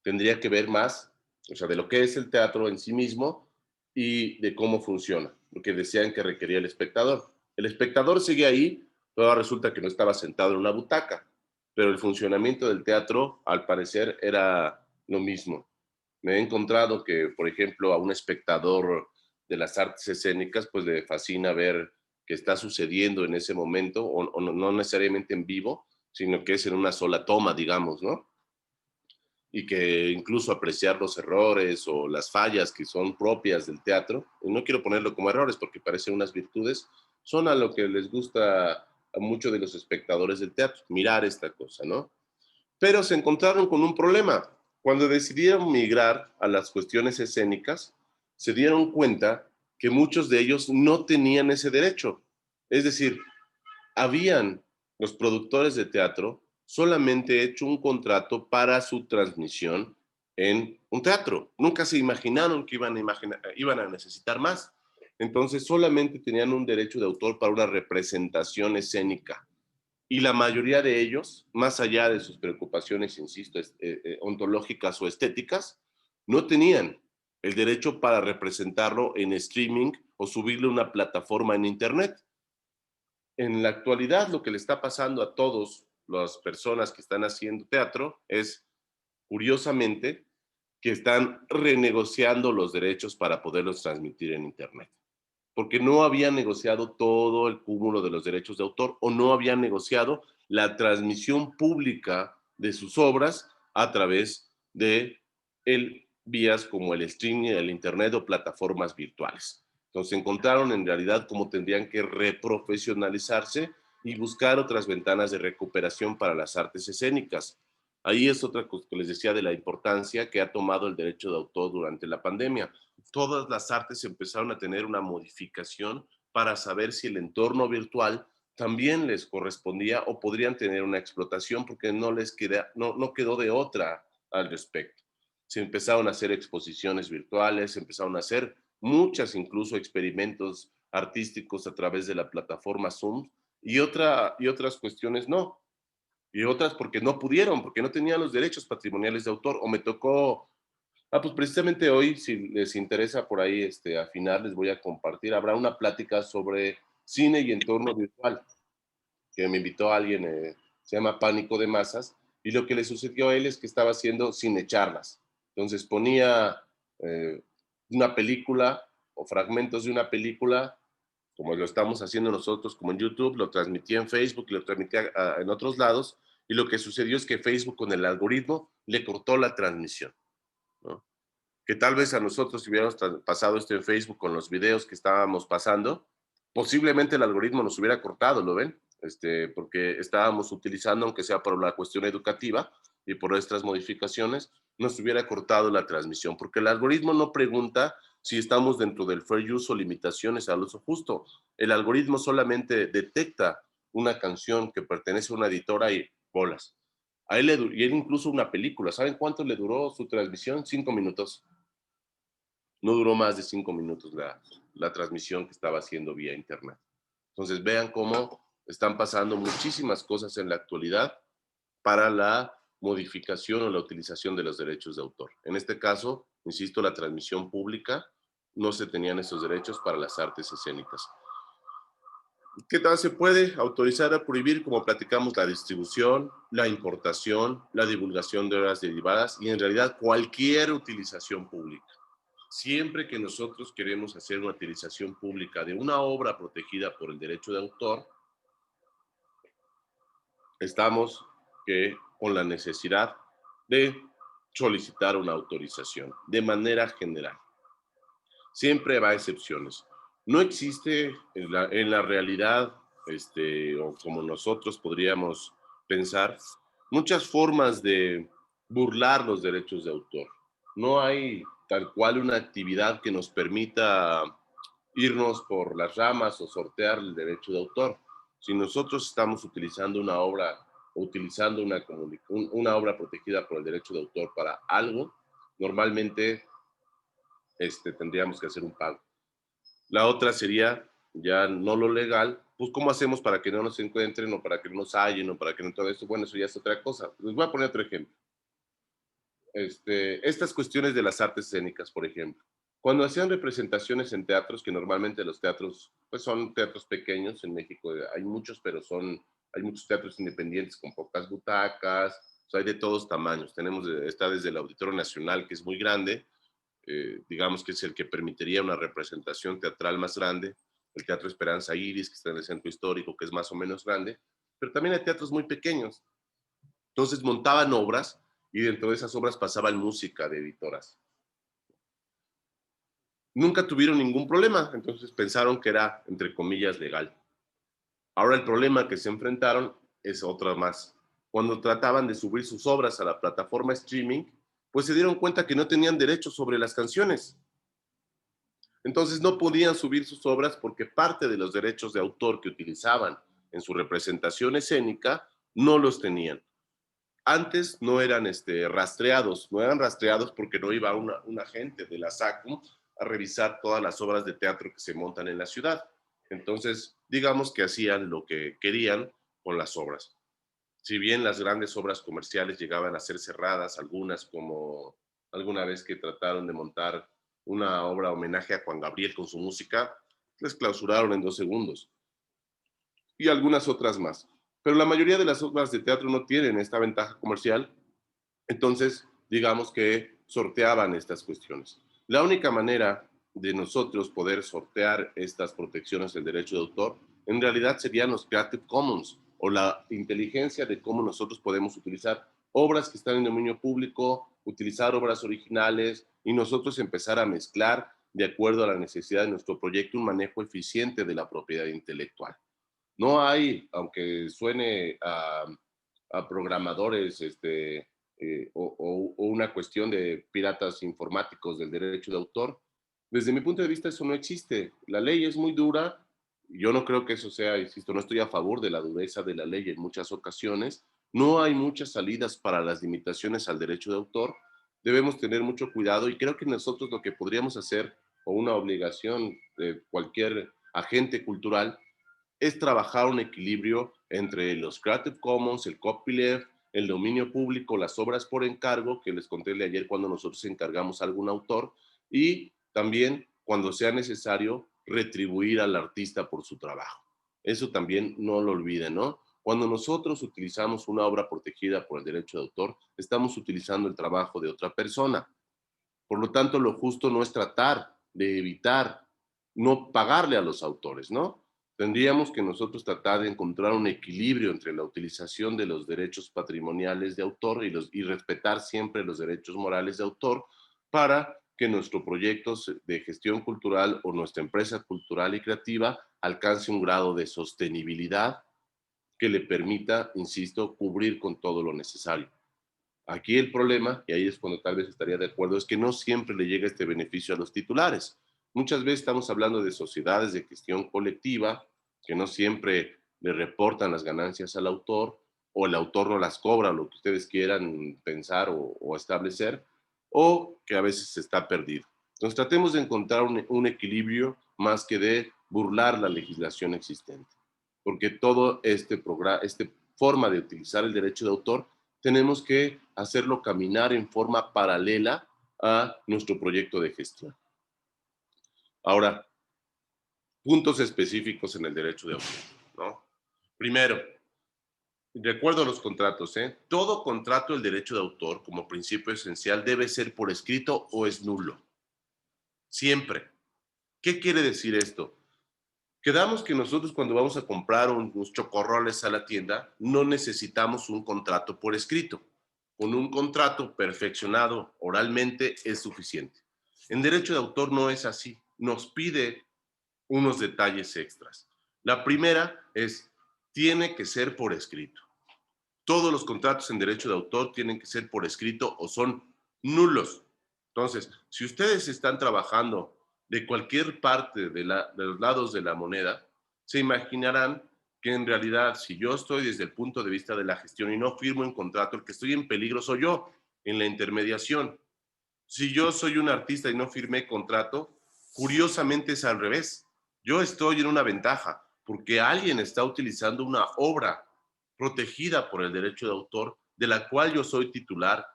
Tendría que ver más, o sea, de lo que es el teatro en sí mismo y de cómo funciona, lo que decían que requería el espectador. El espectador sigue ahí, pero resulta que no estaba sentado en una butaca, pero el funcionamiento del teatro, al parecer, era lo mismo. Me he encontrado que, por ejemplo, a un espectador de las artes escénicas, pues le fascina ver qué está sucediendo en ese momento, o no necesariamente en vivo, sino que es en una sola toma, digamos, ¿no? Y que incluso apreciar los errores o las fallas que son propias del teatro, y no quiero ponerlo como errores porque parecen unas virtudes, son a lo que les gusta a muchos de los espectadores del teatro, mirar esta cosa, ¿no? Pero se encontraron con un problema. Cuando decidieron migrar a las cuestiones escénicas, se dieron cuenta que muchos de ellos no tenían ese derecho. Es decir, habían los productores de teatro solamente hecho un contrato para su transmisión en un teatro. Nunca se imaginaron que iban a necesitar más. Entonces solamente tenían un derecho de autor para una representación escénica. Y la mayoría de ellos, más allá de sus preocupaciones, insisto, ontológicas o estéticas, no tenían el derecho para representarlo en streaming o subirlo a una plataforma en internet. En la actualidad, lo que le está pasando a todas las personas que están haciendo teatro es, curiosamente, que están renegociando los derechos para poderlos transmitir en internet. porque no habían negociado todo el cúmulo de los derechos de autor o no habían negociado la transmisión pública de sus obras a través de vías como el streaming, el internet o plataformas virtuales. Entonces encontraron en realidad cómo tendrían que reprofesionalizarse y buscar otras ventanas de recuperación para las artes escénicas. Ahí es otra cosa que les decía de la importancia que ha tomado el derecho de autor durante la pandemia. Todas las artes empezaron a tener una modificación para saber si el entorno virtual también les correspondía o podrían tener una explotación porque no quedó de otra al respecto. Se empezaron a hacer exposiciones virtuales, se empezaron a hacer muchas incluso experimentos artísticos a través de la plataforma Zoom y otras cuestiones no. Y otras porque no pudieron, porque no tenían los derechos patrimoniales de autor. O me tocó, pues precisamente hoy, si les interesa por ahí afinar, les voy a compartir. Habrá una plática sobre cine y entorno virtual, que me invitó alguien, se llama Pánico de Masas, y lo que le sucedió a él es que estaba haciendo cinecharlas. Entonces ponía una película o fragmentos de una película, como lo estamos haciendo nosotros, como en YouTube, lo transmitía en Facebook, lo transmitía en otros lados, y lo que sucedió es que Facebook con el algoritmo le cortó la transmisión, ¿no? Que tal vez a nosotros si hubiéramos pasado esto en Facebook con los videos que estábamos pasando, posiblemente el algoritmo nos hubiera cortado, ¿lo ven? Porque estábamos utilizando, aunque sea por la cuestión educativa y por nuestras modificaciones, nos hubiera cortado la transmisión, porque el algoritmo no pregunta si estamos dentro del fair use o limitaciones al uso justo. El algoritmo solamente detecta una canción que pertenece a una editora y bolas. A él y él incluso una película. ¿Saben cuánto le duró su transmisión? 5 minutos. No duró más de 5 minutos la transmisión que estaba haciendo vía internet. Entonces vean cómo están pasando muchísimas cosas en la actualidad para la modificación o la utilización de los derechos de autor. En este caso, insisto, la transmisión pública, no se tenían esos derechos para las artes escénicas. ¿Qué tal se puede autorizar a prohibir, como platicamos, la distribución, la importación, la divulgación de obras derivadas y en realidad cualquier utilización pública? Siempre que nosotros queremos hacer una utilización pública de una obra protegida por el derecho de autor, estamos con la necesidad de solicitar una autorización de manera general. Siempre va a excepciones. No existe en la realidad, o como nosotros podríamos pensar, muchas formas de burlar los derechos de autor. No hay tal cual una actividad que nos permita irnos por las ramas o sortear el derecho de autor. Si nosotros estamos utilizando una obra o utilizando una obra protegida por el derecho de autor para algo, normalmente tendríamos que hacer un pago. La otra sería ya no lo legal, pues ¿cómo hacemos para que no nos encuentren o para que no nos hallen o para que no todo esto? Bueno, eso ya es otra cosa. Les voy a poner otro ejemplo. Estas cuestiones de las artes escénicas, por ejemplo. Cuando hacían representaciones en teatros, que normalmente los teatros, pues son teatros pequeños en México, hay muchos, pero hay muchos teatros independientes con pocas butacas, o sea, hay de todos tamaños. Está desde el Auditorio Nacional, que es muy grande, digamos que es el que permitiría una representación teatral más grande, el Teatro Esperanza Iris, que está en el Centro Histórico, que es más o menos grande, pero también hay teatros muy pequeños. Entonces montaban obras y dentro de esas obras pasaban música de editoras. Nunca tuvieron ningún problema, entonces pensaron que era, entre comillas, legal. Ahora el problema que se enfrentaron es otra más. Cuando trataban de subir sus obras a la plataforma streaming, pues se dieron cuenta que no tenían derechos sobre las canciones. Entonces no podían subir sus obras porque parte de los derechos de autor que utilizaban en su representación escénica no los tenían. Antes no eran rastreados porque no iba un agente de la SACM a revisar todas las obras de teatro que se montan en la ciudad. Entonces, digamos que hacían lo que querían con las obras. Si bien las grandes obras comerciales llegaban a ser cerradas, algunas como alguna vez que trataron de montar una obra homenaje a Juan Gabriel con su música, les clausuraron en 2 segundos. Y algunas otras más. Pero la mayoría de las obras de teatro no tienen esta ventaja comercial, entonces digamos que sorteaban estas cuestiones. La única manera de nosotros poder sortear estas protecciones del derecho de autor, en realidad serían los Creative Commons o la inteligencia de cómo nosotros podemos utilizar obras que están en dominio público, utilizar obras originales y nosotros empezar a mezclar de acuerdo a la necesidad de nuestro proyecto un manejo eficiente de la propiedad intelectual. No hay, aunque suene a programadores o una cuestión de piratas informáticos del derecho de autor, desde mi punto de vista eso no existe. La ley es muy dura. Yo no creo que eso sea, insisto, no estoy a favor de la dureza de la ley en muchas ocasiones. No hay muchas salidas para las limitaciones al derecho de autor. Debemos tener mucho cuidado y creo que nosotros lo que podríamos hacer, o una obligación de cualquier agente cultural, es trabajar un equilibrio entre los Creative Commons, el copyleft, el dominio público, las obras por encargo, que les conté de ayer cuando nosotros encargamos a algún autor, y también cuando sea necesario retribuir al artista por su trabajo. Eso también no lo olviden, ¿no? Cuando nosotros utilizamos una obra protegida por el derecho de autor, estamos utilizando el trabajo de otra persona. Por lo tanto, lo justo no es tratar de evitar no pagarle a los autores, ¿no? Tendríamos que nosotros tratar de encontrar un equilibrio entre la utilización de los derechos patrimoniales de autor y respetar siempre los derechos morales de autor para que nuestro proyecto de gestión cultural o nuestra empresa cultural y creativa alcance un grado de sostenibilidad que le permita, insisto, cubrir con todo lo necesario. Aquí el problema, y ahí es cuando tal vez estaría de acuerdo, es que no siempre le llega este beneficio a los titulares. Muchas veces estamos hablando de sociedades de gestión colectiva que no siempre le reportan las ganancias al autor, o el autor no las cobra, lo que ustedes quieran pensar o establecer, o que a veces está perdido. Entonces tratemos de encontrar un equilibrio más que de burlar la legislación existente, porque todo esta forma de utilizar el derecho de autor tenemos que hacerlo caminar en forma paralela a nuestro proyecto de gestión. Ahora, puntos específicos en el derecho de autor, ¿no? Primero, de acuerdo a los contratos, todo contrato del derecho de autor, como principio esencial, debe ser por escrito o es nulo. Siempre. ¿Qué quiere decir esto? Quedamos que nosotros cuando vamos a comprar unos chocorroles a la tienda, no necesitamos un contrato por escrito. Con un contrato perfeccionado oralmente es suficiente. En derecho de autor no es así. Nos pide unos detalles extras. La primera es, tiene que ser por escrito. Todos los contratos en derecho de autor tienen que ser por escrito o son nulos. Entonces, si ustedes están trabajando de cualquier parte de los lados de la moneda, se imaginarán que en realidad, si yo estoy desde el punto de vista de la gestión y no firmo un contrato, el que estoy en peligro soy yo, en la intermediación. Si yo soy un artista y no firmé contrato, curiosamente es al revés. Yo estoy en una ventaja porque alguien está utilizando una obra protegida por el derecho de autor, de la cual yo soy titular,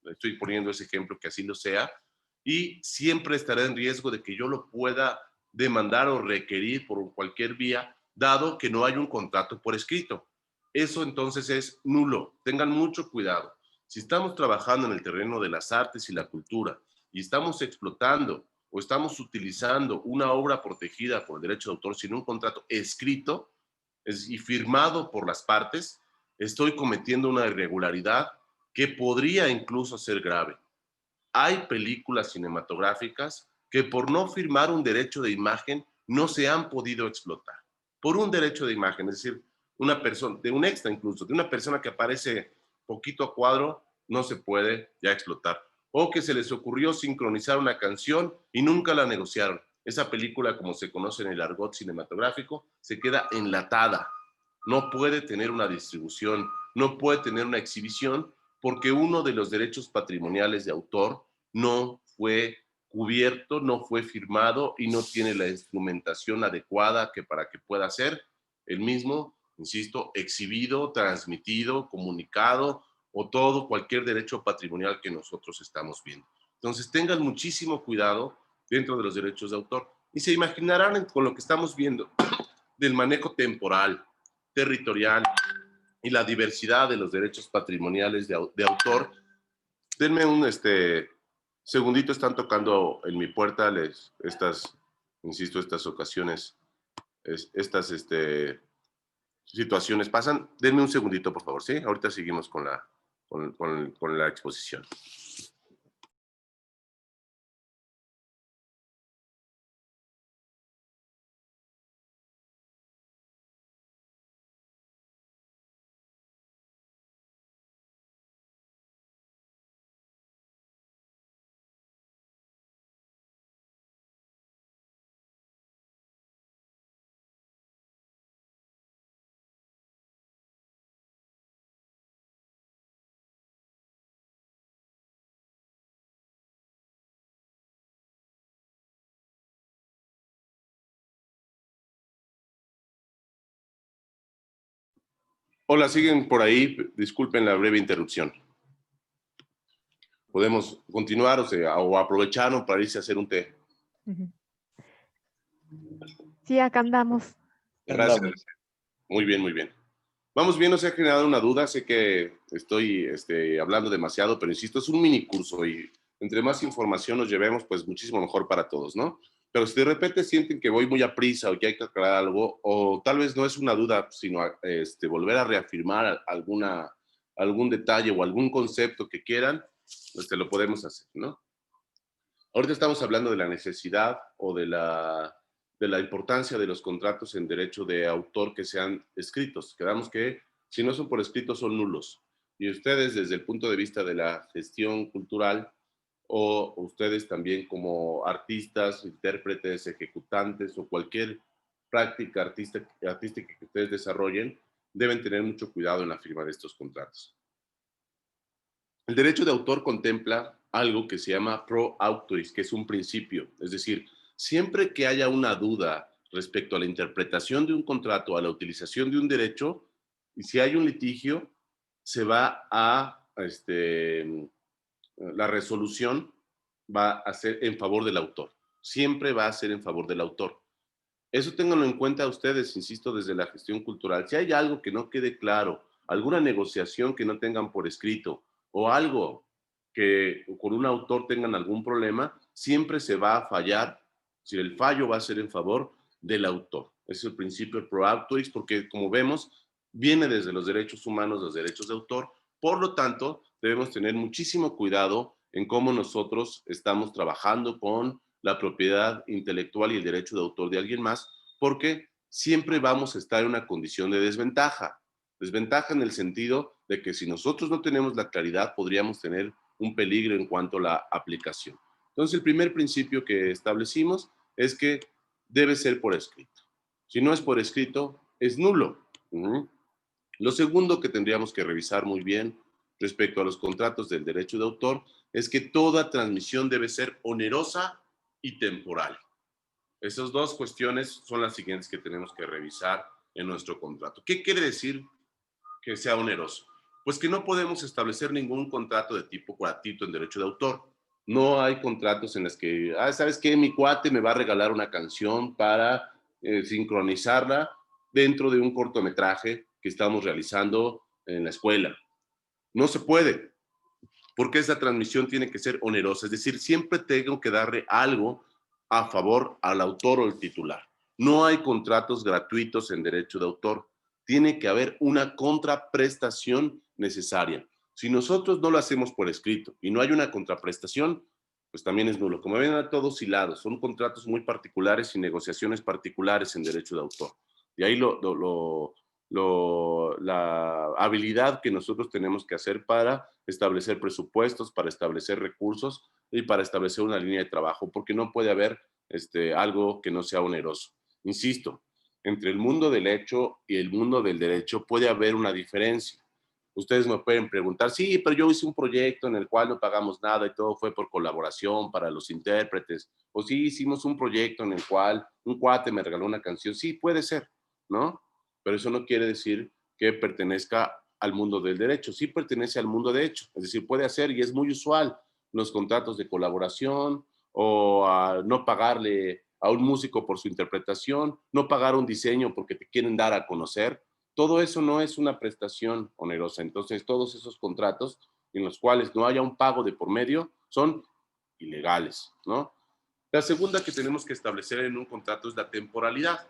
estoy poniendo ese ejemplo que así lo sea, y siempre estará en riesgo de que yo lo pueda demandar o requerir por cualquier vía, dado que no hay un contrato por escrito. Eso entonces es nulo. Tengan mucho cuidado. Si estamos trabajando en el terreno de las artes y la cultura y estamos explotando o estamos utilizando una obra protegida por el derecho de autor sin un contrato escrito y firmado por las partes, estoy cometiendo una irregularidad que podría incluso ser grave. Hay películas cinematográficas que por no firmar un derecho de imagen no se han podido explotar. Por un derecho de imagen, es decir, una persona, de un extra incluso, de una persona que aparece poquito a cuadro, no se puede ya explotar. O que se les ocurrió sincronizar una canción y nunca la negociaron. Esa película, como se conoce en el argot cinematográfico, se queda enlatada. No puede tener una distribución, no puede tener una exhibición, porque uno de los derechos patrimoniales de autor no fue cubierto, no fue firmado y no tiene la instrumentación adecuada para que pueda ser el mismo, insisto, exhibido, transmitido, comunicado o todo, cualquier derecho patrimonial que nosotros estamos viendo. Entonces tengan muchísimo cuidado dentro de los derechos de autor y se imaginarán con lo que estamos viendo del manejo temporal, territorial y la diversidad de los derechos patrimoniales de autor. Denme Segundito, están tocando en mi puerta, insisto, estas ocasiones, estas situaciones pasan. Denme un segundito, por favor, ¿sí? Ahorita seguimos con la exposición. Hola, siguen por ahí. Disculpen la breve interrupción. Podemos continuar, o aprovecharon para irse a hacer un té. Sí, acá andamos. Gracias. Muy bien, muy bien. Vamos bien, no se ha generado una duda. Sé que estoy hablando demasiado, pero insisto, es un mini curso y entre más información nos llevemos, pues muchísimo mejor para todos, ¿no? Pero si de repente sienten que voy muy a prisa o que hay que aclarar algo, o tal vez no es una duda, sino volver a reafirmar algún detalle o algún concepto que quieran, lo podemos hacer, ¿no? Ahorita estamos hablando de la necesidad o de la importancia de los contratos en derecho de autor que sean escritos. Quedamos que si no son por escrito son nulos. Y ustedes desde el punto de vista de la gestión cultural o ustedes también como artistas, intérpretes, ejecutantes o cualquier práctica artística que ustedes desarrollen, deben tener mucho cuidado en la firma de estos contratos. El derecho de autor contempla algo que se llama pro autoris, que es un principio. Es decir, siempre que haya una duda respecto a la interpretación de un contrato, a la utilización de un derecho, y si hay un litigio, se va a, la resolución va a ser en favor del autor. Siempre va a ser en favor del autor. Eso ténganlo en cuenta ustedes, insisto, desde la gestión cultural. Si hay algo que no quede claro, alguna negociación que no tengan por escrito o algo que con un autor tengan algún problema, siempre se va a fallar, si el fallo va a ser en favor del autor. Ese es el principio del pro autoris, porque como vemos, viene desde los derechos humanos, los derechos de autor. Por lo tanto, debemos tener muchísimo cuidado en cómo nosotros estamos trabajando con la propiedad intelectual y el derecho de autor de alguien más, porque siempre vamos a estar en una condición de desventaja. Desventaja en el sentido de que si nosotros no tenemos la claridad, podríamos tener un peligro en cuanto a la aplicación. Entonces, el primer principio que establecimos es que debe ser por escrito. Si no es por escrito, es nulo. Lo segundo que tendríamos que revisar muy bien respecto a los contratos del derecho de autor es que toda transmisión debe ser onerosa y temporal. Esas dos cuestiones son las siguientes que tenemos que revisar en nuestro contrato. ¿Qué quiere decir que sea oneroso? Pues que no podemos establecer ningún contrato de tipo gratuito en derecho de autor. No hay contratos en los que, ¿sabes qué? Mi cuate me va a regalar una canción para sincronizarla dentro de un cortometraje que estamos realizando en la escuela. No se puede, porque esa transmisión tiene que ser onerosa. Es decir, siempre tengo que darle algo a favor al autor o el titular. No hay contratos gratuitos en derecho de autor. Tiene que haber una contraprestación necesaria. Si nosotros no lo hacemos por escrito y no hay una contraprestación, pues también es nulo. Como ven, a todos hilados. Son contratos muy particulares y negociaciones particulares en derecho de autor. Y ahí la habilidad que nosotros tenemos que hacer para establecer presupuestos, para establecer recursos y para establecer una línea de trabajo, porque no puede haber algo que no sea oneroso. Insisto, entre el mundo del hecho y el mundo del derecho puede haber una diferencia. Ustedes me pueden preguntar, sí, pero yo hice un proyecto en el cual no pagamos nada y todo fue por colaboración para los intérpretes. O sí, hicimos un proyecto en el cual un cuate me regaló una canción. Sí, puede ser, ¿no? Pero eso no quiere decir que pertenezca al mundo del derecho. Sí pertenece al mundo de hecho. Es decir, puede hacer, y es muy usual, los contratos de colaboración o a no pagarle a un músico por su interpretación, no pagar un diseño porque te quieren dar a conocer. Todo eso no es una prestación onerosa. Entonces, todos esos contratos en los cuales no haya un pago de por medio son ilegales, ¿no? La segunda que tenemos que establecer en un contrato es la temporalidad.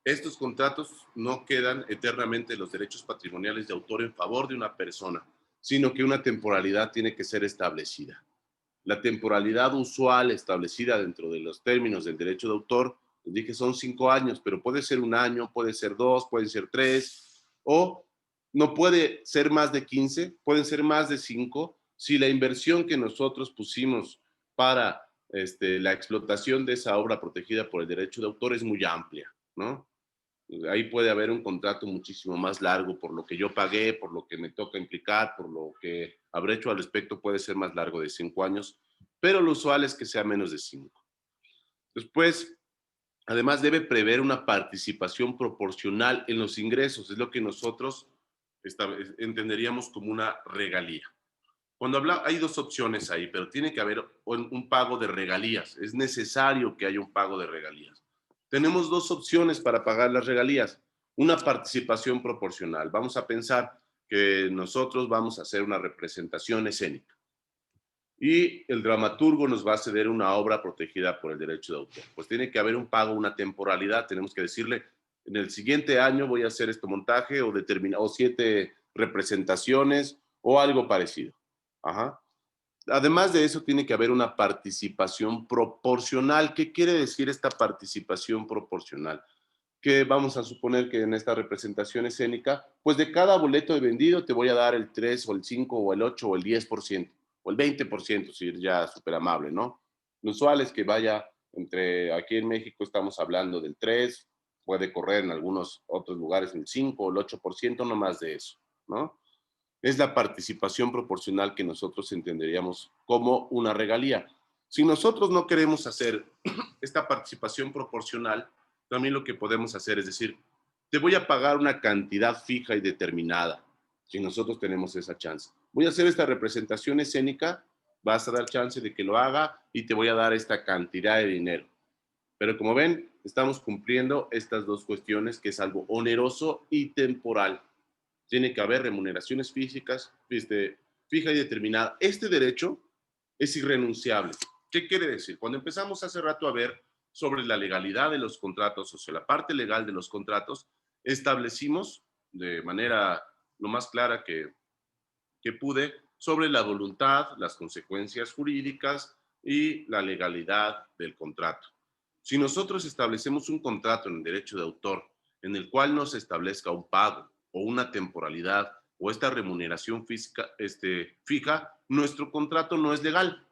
Estos contratos no quedan eternamente los derechos patrimoniales de autor en favor de una persona, sino que una temporalidad tiene que ser establecida. La temporalidad usual establecida dentro de los términos del derecho de autor, les dije son 5 años, pero puede ser 1 año, puede ser 2, pueden ser 3, o no puede ser más de 15, pueden ser más de 5, si la inversión que nosotros pusimos para la explotación de esa obra protegida por el derecho de autor es muy amplia, ¿no? Ahí puede haber un contrato muchísimo más largo por lo que yo pagué, por lo que me toca implicar, por lo que habré hecho al respecto, puede ser más largo de 5 años, pero lo usual es que sea menos de 5. Después, además debe prever una participación proporcional en los ingresos, es lo que nosotros entenderíamos como una regalía. Cuando hay 2 opciones ahí, pero tiene que haber un pago de regalías, es necesario que haya un pago de regalías. Tenemos 2 opciones para pagar las regalías. Una participación proporcional. Vamos a pensar que nosotros vamos a hacer una representación escénica y el dramaturgo nos va a ceder una obra protegida por el derecho de autor. Pues tiene que haber un pago, una temporalidad. Tenemos que decirle, en el siguiente año voy a hacer este montaje o 7 representaciones o algo parecido. Ajá. Además de eso, tiene que haber una participación proporcional. ¿Qué quiere decir esta participación proporcional? Que vamos a suponer que en esta representación escénica, pues de cada boleto de vendido te voy a dar el 3 o el 5 o el 8 o el 10% o el 20%, si es ya súper amable, ¿no? Lo usual es que vaya aquí en México estamos hablando del 3, puede correr en algunos otros lugares el 5 o el 8%, no más de eso, ¿no? Es la participación proporcional que nosotros entenderíamos como una regalía. Si nosotros no queremos hacer esta participación proporcional, también lo que podemos hacer es decir, te voy a pagar una cantidad fija y determinada, si nosotros tenemos esa chance. Voy a hacer esta representación escénica, vas a dar chance de que lo haga y te voy a dar esta cantidad de dinero. Pero como ven, estamos cumpliendo estas 2 cuestiones, que es algo oneroso y temporal. Tiene que haber remuneraciones físicas, fija y determinada. Este derecho es irrenunciable. ¿Qué quiere decir? Cuando empezamos hace rato a ver sobre la legalidad de los contratos, o sea, la parte legal de los contratos, establecimos de manera lo más clara que pude sobre la voluntad, las consecuencias jurídicas y la legalidad del contrato. Si nosotros establecemos un contrato en el derecho de autor en el cual no se establezca un pago o una temporalidad o esta remuneración fija, nuestro contrato no es legal,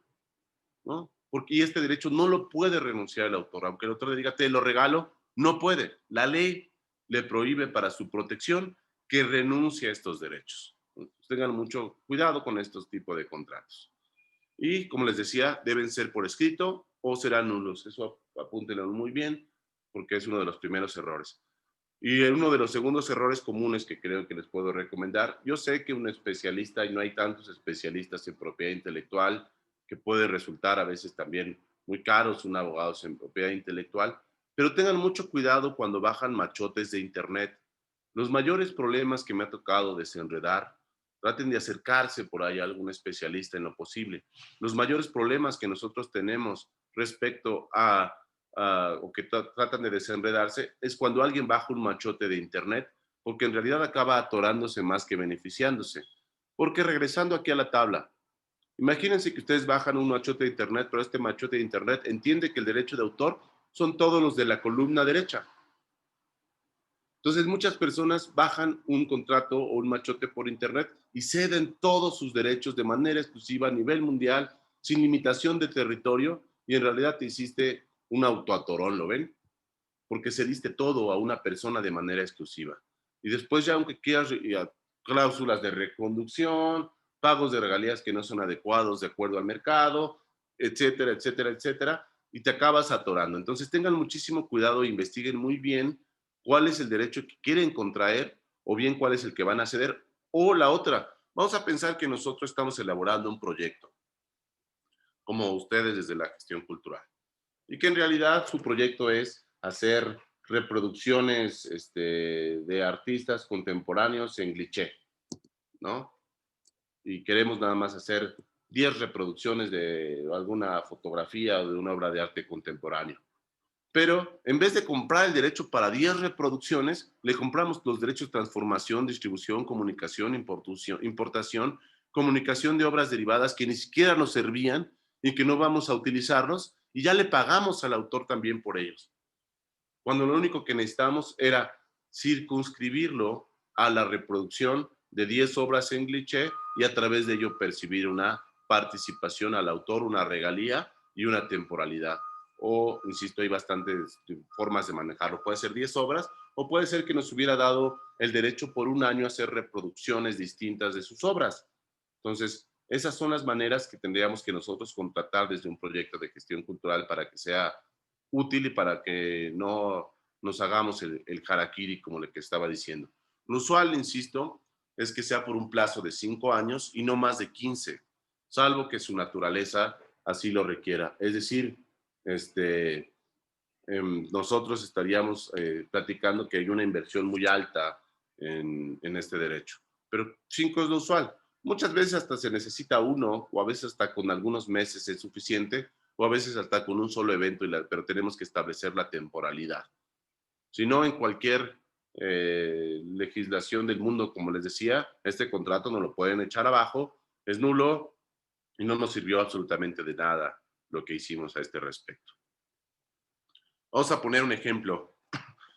¿no? Porque este derecho no lo puede renunciar el autor. Aunque el autor le diga, te lo regalo, no puede. La ley le prohíbe para su protección que renuncie a estos derechos. Entonces, tengan mucho cuidado con estos tipos de contratos. Y como les decía, deben ser por escrito o serán nulos. Eso apúntenlo muy bien porque es uno de los primeros errores. Y uno de los segundos errores comunes que creo que les puedo recomendar, yo sé que un especialista, y no hay tantos especialistas en propiedad intelectual, que puede resultar a veces también muy caros un abogado en propiedad intelectual, pero tengan mucho cuidado cuando bajan machotes de internet. Los mayores problemas que me ha tocado desenredar, traten de acercarse por ahí a algún especialista en lo posible. Los mayores problemas que nosotros tenemos respecto o que tratan de desenredarse, es cuando alguien baja un machote de internet, porque en realidad acaba atorándose más que beneficiándose. Porque regresando aquí a la tabla, imagínense que ustedes bajan un machote de internet, pero este machote de internet entiende que el derecho de autor son todos los de la columna derecha. Entonces muchas personas bajan un contrato o un machote por internet y ceden todos sus derechos de manera exclusiva a nivel mundial, sin limitación de territorio, y en realidad te hiciste un autoatorón, ¿lo ven? Porque cediste todo a una persona de manera exclusiva. Y después ya aunque quieras cláusulas de reconducción, pagos de regalías que no son adecuados de acuerdo al mercado, etcétera, etcétera, etcétera, y te acabas atorando. Entonces tengan muchísimo cuidado e investiguen muy bien cuál es el derecho que quieren contraer o bien cuál es el que van a ceder. O la otra, vamos a pensar que nosotros estamos elaborando un proyecto, como ustedes desde la gestión cultural, y que en realidad su proyecto es hacer reproducciones de artistas contemporáneos en cliché, ¿no? Y queremos nada más hacer 10 reproducciones de alguna fotografía o de una obra de arte contemporáneo. Pero en vez de comprar el derecho para 10 reproducciones, le compramos los derechos de transformación, distribución, comunicación, importación, comunicación de obras derivadas que ni siquiera nos servían y que no vamos a utilizarlos, y ya le pagamos al autor también por ellos. Cuando lo único que necesitamos era circunscribirlo a la reproducción de 10 obras en cliché y a través de ello percibir una participación al autor, una regalía y una temporalidad. O, insisto, hay bastantes formas de manejarlo. Puede ser 10 obras o puede ser que nos hubiera dado el derecho por un año a hacer reproducciones distintas de sus obras. Entonces, esas son las maneras que tendríamos que nosotros contratar desde un proyecto de gestión cultural para que sea útil y para que no nos hagamos el harakiri, como le que estaba diciendo. Lo usual, insisto, es que sea por un plazo de 5 años y no más de 15, salvo que su naturaleza así lo requiera. Es decir, nosotros estaríamos platicando que hay una inversión muy alta en este derecho. Pero 5 es lo usual. Muchas veces hasta se necesita 1, o a veces hasta con algunos meses es suficiente, o a veces hasta con un solo evento, pero tenemos que establecer la temporalidad. Si no, en cualquier legislación del mundo, como les decía, este contrato nos lo pueden echar abajo, es nulo y no nos sirvió absolutamente de nada lo que hicimos a este respecto. Vamos a poner un ejemplo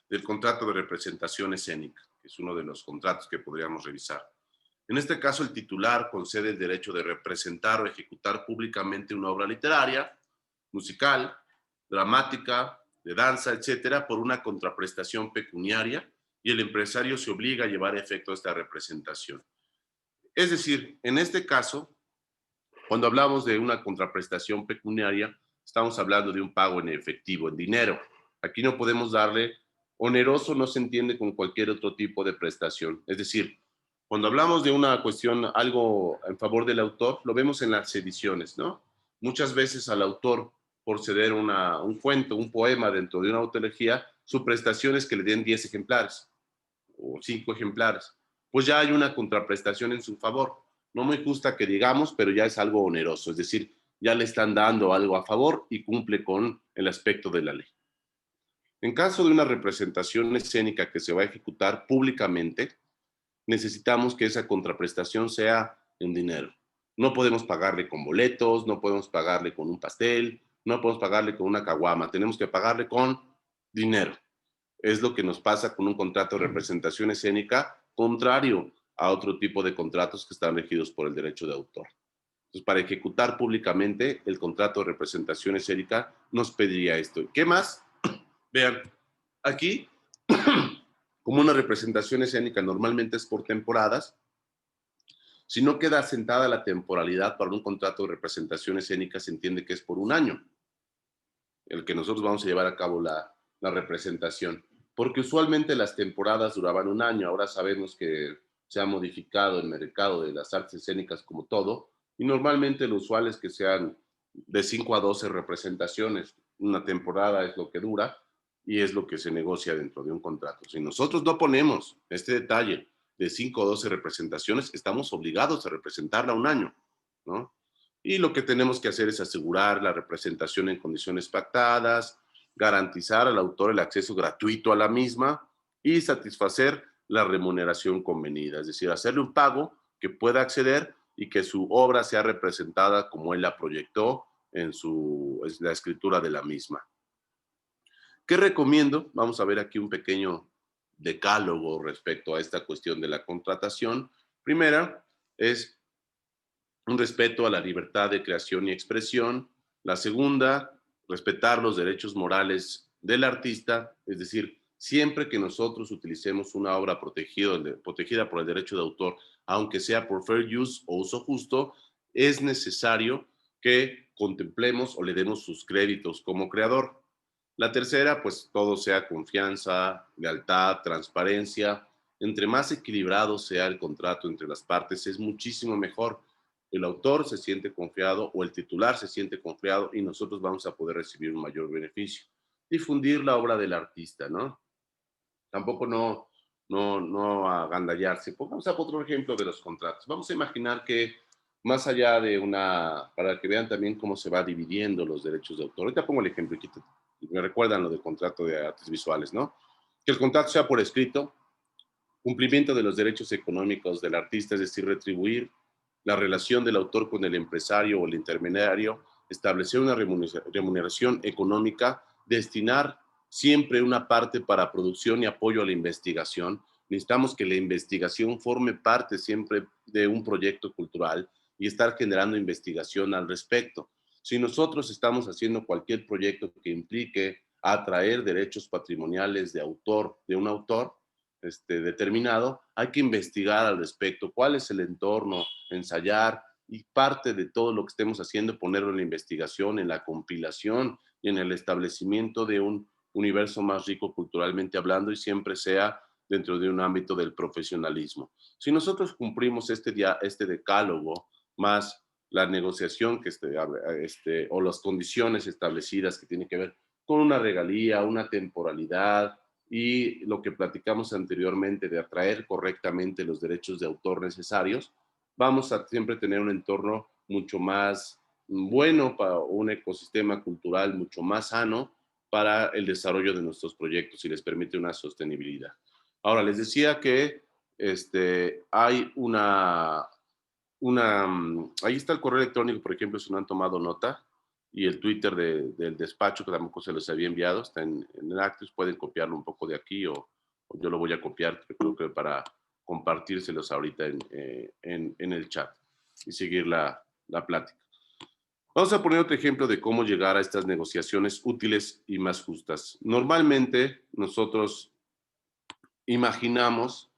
del contrato de representación escénica, que es uno de los contratos que podríamos revisar. En este caso, el titular concede el derecho de representar o ejecutar públicamente una obra literaria, musical, dramática, de danza, etcétera, por una contraprestación pecuniaria, y el empresario se obliga a llevar a efecto esta representación. Es decir, en este caso, cuando hablamos de una contraprestación pecuniaria, estamos hablando de un pago en efectivo, en dinero. Aquí no podemos darle, oneroso no se entiende con cualquier otro tipo de prestación. Es decir, cuando hablamos de una cuestión, algo en favor del autor, lo vemos en las ediciones, ¿no? Muchas veces al autor, por ceder un cuento, un poema dentro de una autología, su prestación es que le den 10 ejemplares o 5 ejemplares. Pues ya hay una contraprestación en su favor. No muy justa que digamos, pero ya es algo oneroso. Es decir, ya le están dando algo a favor y cumple con el aspecto de la ley. En caso de una representación escénica que se va a ejecutar públicamente, necesitamos que esa contraprestación sea en dinero. No podemos pagarle con boletos, no podemos pagarle con un pastel, no podemos pagarle con una caguama, tenemos que pagarle con dinero. Es lo que nos pasa con un contrato de representación escénica, contrario a otro tipo de contratos que están regidos por el derecho de autor. Entonces, para ejecutar públicamente el contrato de representación escénica, nos pediría esto. ¿Qué más? Vean, aquí, como una representación escénica normalmente es por temporadas, si no queda asentada la temporalidad para un contrato de representación escénica, se entiende que es por un año el que nosotros vamos a llevar a cabo la representación. Porque usualmente las temporadas duraban un año, ahora sabemos que se ha modificado el mercado de las artes escénicas como todo, y normalmente lo usual es que sean de 5 a 12 representaciones. Una temporada es lo que dura y es lo que se negocia dentro de un contrato. Si nosotros no ponemos este detalle de 5 o 12 representaciones, estamos obligados a representarla un año, ¿no? Y lo que tenemos que hacer es asegurar la representación en condiciones pactadas, garantizar al autor el acceso gratuito a la misma y satisfacer la remuneración convenida, es decir, hacerle un pago que pueda acceder y que su obra sea representada como él la proyectó en la escritura de la misma. ¿Qué recomiendo? Vamos a ver aquí un pequeño decálogo respecto a esta cuestión de la contratación. Primera es un respeto a la libertad de creación y expresión. La segunda, respetar los derechos morales del artista, es decir, siempre que nosotros utilicemos una obra protegida por el derecho de autor, aunque sea por fair use o uso justo, es necesario que contemplemos o le demos sus créditos como creador. La tercera, pues todo sea confianza, lealtad, transparencia. Entre más equilibrado sea el contrato entre las partes, es muchísimo mejor. El autor se siente confiado o el titular se siente confiado y nosotros vamos a poder recibir un mayor beneficio. Difundir la obra del artista, ¿no? Tampoco no agandallarse. Pongamos otro ejemplo de los contratos. Vamos a imaginar que más allá de para que vean también cómo se va dividiendo los derechos de autor. Ahorita pongo el ejemplo, me recuerdan lo del contrato de artes visuales, ¿no? Que el contrato sea por escrito, cumplimiento de los derechos económicos del artista, es decir, retribuir la relación del autor con el empresario o el intermediario, establecer una remuneración económica, destinar siempre una parte para producción y apoyo a la investigación. Necesitamos que la investigación forme parte siempre de un proyecto cultural y estar generando investigación al respecto. Si nosotros estamos haciendo cualquier proyecto que implique atraer derechos patrimoniales de autor, de un autor, determinado, hay que investigar al respecto, cuál es el entorno, ensayar y parte de todo lo que estemos haciendo, ponerlo en la investigación, en la compilación y en el establecimiento de un universo más rico culturalmente hablando y siempre sea dentro de un ámbito del profesionalismo. Si nosotros cumplimos este decálogo más la negociación o las condiciones establecidas que tienen que ver con una regalía, una temporalidad, y lo que platicamos anteriormente de atraer correctamente los derechos de autor necesarios, vamos a siempre tener un entorno mucho más bueno para un ecosistema cultural mucho más sano para el desarrollo de nuestros proyectos y les permite una sostenibilidad. Ahora, les decía que hay ahí está el correo electrónico, por ejemplo, si no han tomado nota, y el Twitter del despacho, que tampoco se los había enviado, está en el Actus, pueden copiarlo un poco de aquí o yo lo voy a copiar, creo que para compartírselos ahorita en el chat y seguir la plática. Vamos a poner otro ejemplo de cómo llegar a estas negociaciones útiles y más justas. Normalmente nosotros imaginamos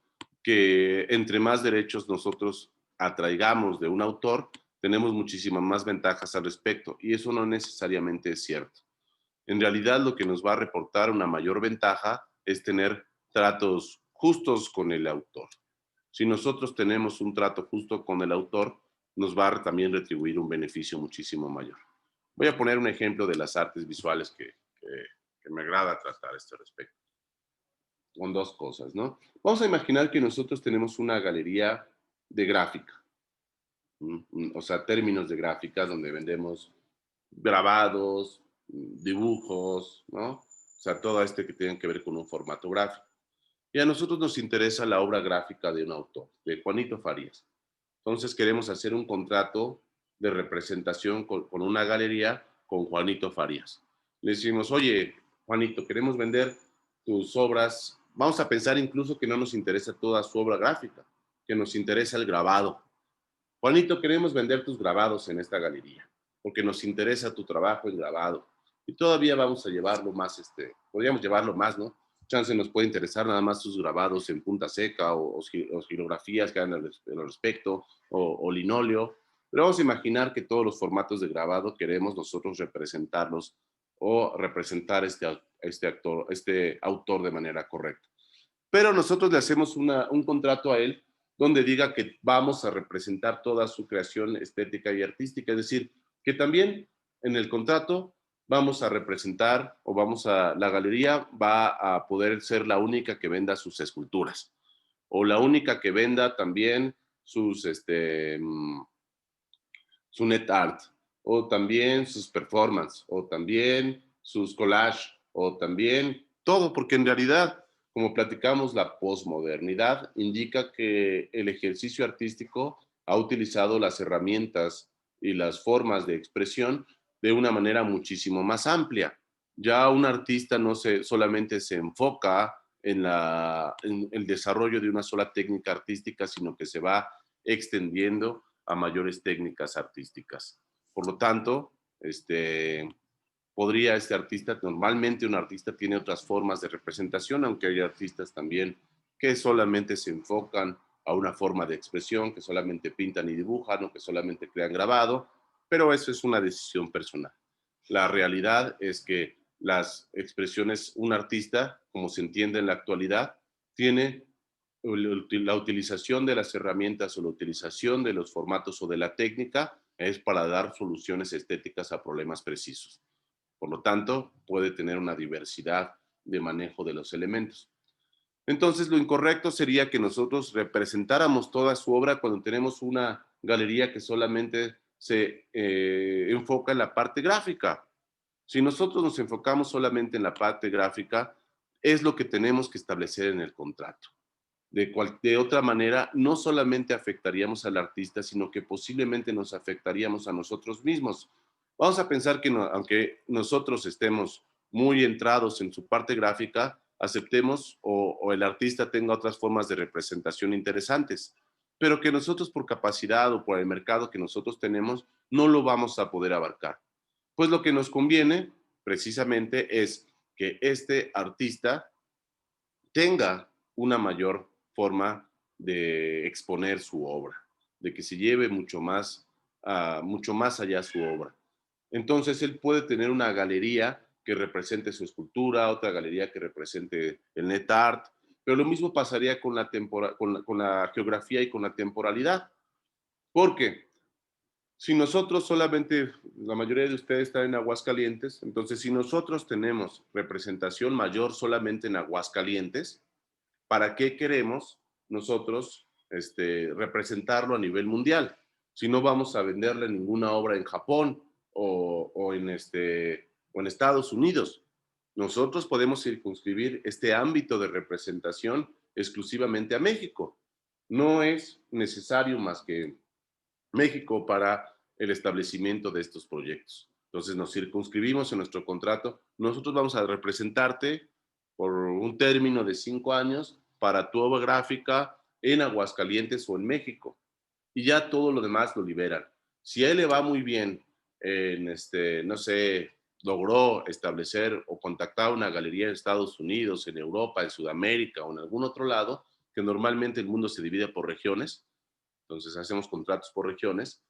que entre más derechos nosotros atraigamos de un autor, tenemos muchísimas más ventajas al respecto, y eso no necesariamente es cierto. En realidad, lo que nos va a reportar una mayor ventaja es tener tratos justos con el autor. Si nosotros tenemos un trato justo con el autor, nos va a también retribuir un beneficio muchísimo mayor. Voy a poner un ejemplo de las artes visuales que me agrada tratar a este respecto. Con dos cosas, ¿no? Vamos a imaginar que nosotros tenemos una galería de gráfica, o sea, términos de gráfica donde vendemos grabados, dibujos, ¿no? O sea, todo que tiene que ver con un formato gráfico. Y a nosotros nos interesa la obra gráfica de un autor, de Juanito Farías. Entonces queremos hacer un contrato de representación con una galería con Juanito Farías. Le decimos, oye, Juanito, queremos vender tus obras. Vamos a pensar incluso que no nos interesa toda su obra gráfica, que nos interesa el grabado. Juanito, queremos vender tus grabados en esta galería, porque nos interesa tu trabajo en grabado. Y todavía vamos a llevarlo más, podríamos llevarlo más, ¿no? Chance nos puede interesar nada más sus grabados en punta seca o girografías que hagan al respecto, o linóleo. Pero vamos a imaginar que todos los formatos de grabado queremos nosotros representarlos o representar este autor de manera correcta. Pero nosotros le hacemos un contrato a él donde diga que vamos a representar toda su creación estética y artística, es decir, que también en el contrato vamos a representar la galería va a poder ser la única que venda sus esculturas o la única que venda también su net art o también sus performances o también sus collages o también todo, porque en realidad, como platicamos, la posmodernidad indica que el ejercicio artístico ha utilizado las herramientas y las formas de expresión de una manera muchísimo más amplia. Ya un artista no solamente se enfoca en el desarrollo de una sola técnica artística, sino que se va extendiendo a mayores técnicas artísticas. Por lo tanto, podría normalmente un artista tiene otras formas de representación, aunque hay artistas también que solamente se enfocan a una forma de expresión, que solamente pintan y dibujan o que solamente crean grabado, pero eso es una decisión personal. La realidad es que las expresiones, un artista, como se entiende en la actualidad, tiene la utilización de las herramientas o la utilización de los formatos o de la técnica es para dar soluciones estéticas a problemas precisos. Por lo tanto, puede tener una diversidad de manejo de los elementos. Entonces, lo incorrecto sería que nosotros representáramos toda su obra cuando tenemos una galería que solamente se enfoca en la parte gráfica. Si nosotros nos enfocamos solamente en la parte gráfica, es lo que tenemos que establecer en el contrato. De otra manera, no solamente afectaríamos al artista, sino que posiblemente nos afectaríamos a nosotros mismos. Vamos a pensar que aunque nosotros estemos muy entrados en su parte gráfica, aceptemos o el artista tenga otras formas de representación interesantes, pero que nosotros por capacidad o por el mercado que nosotros tenemos, no lo vamos a poder abarcar. Pues lo que nos conviene precisamente es que este artista tenga una mayor forma de exponer su obra, de que se lleve mucho más allá su obra. Entonces, él puede tener una galería que represente su escultura, otra galería que represente el net art, pero lo mismo pasaría con la geografía y con la temporalidad. Porque si nosotros solamente, la mayoría de ustedes están en Aguascalientes, entonces si nosotros tenemos representación mayor solamente en Aguascalientes, ¿para qué queremos nosotros representarlo a nivel mundial? Si no vamos a venderle ninguna obra en Japón o en Estados Unidos. Nosotros podemos circunscribir este ámbito de representación exclusivamente a México. No es necesario más que México para el establecimiento de estos proyectos. Entonces nos circunscribimos en nuestro contrato. Nosotros vamos a representarte por un término de 5 años para tu obra gráfica en Aguascalientes o en México. Y ya todo lo demás lo liberan. Si a él le va muy bien no sé, logró establecer o contactar una galería en Estados Unidos, en Europa, en Sudamérica o en algún otro lado, que normalmente el mundo se divide por regiones, entonces hacemos contratos por regiones.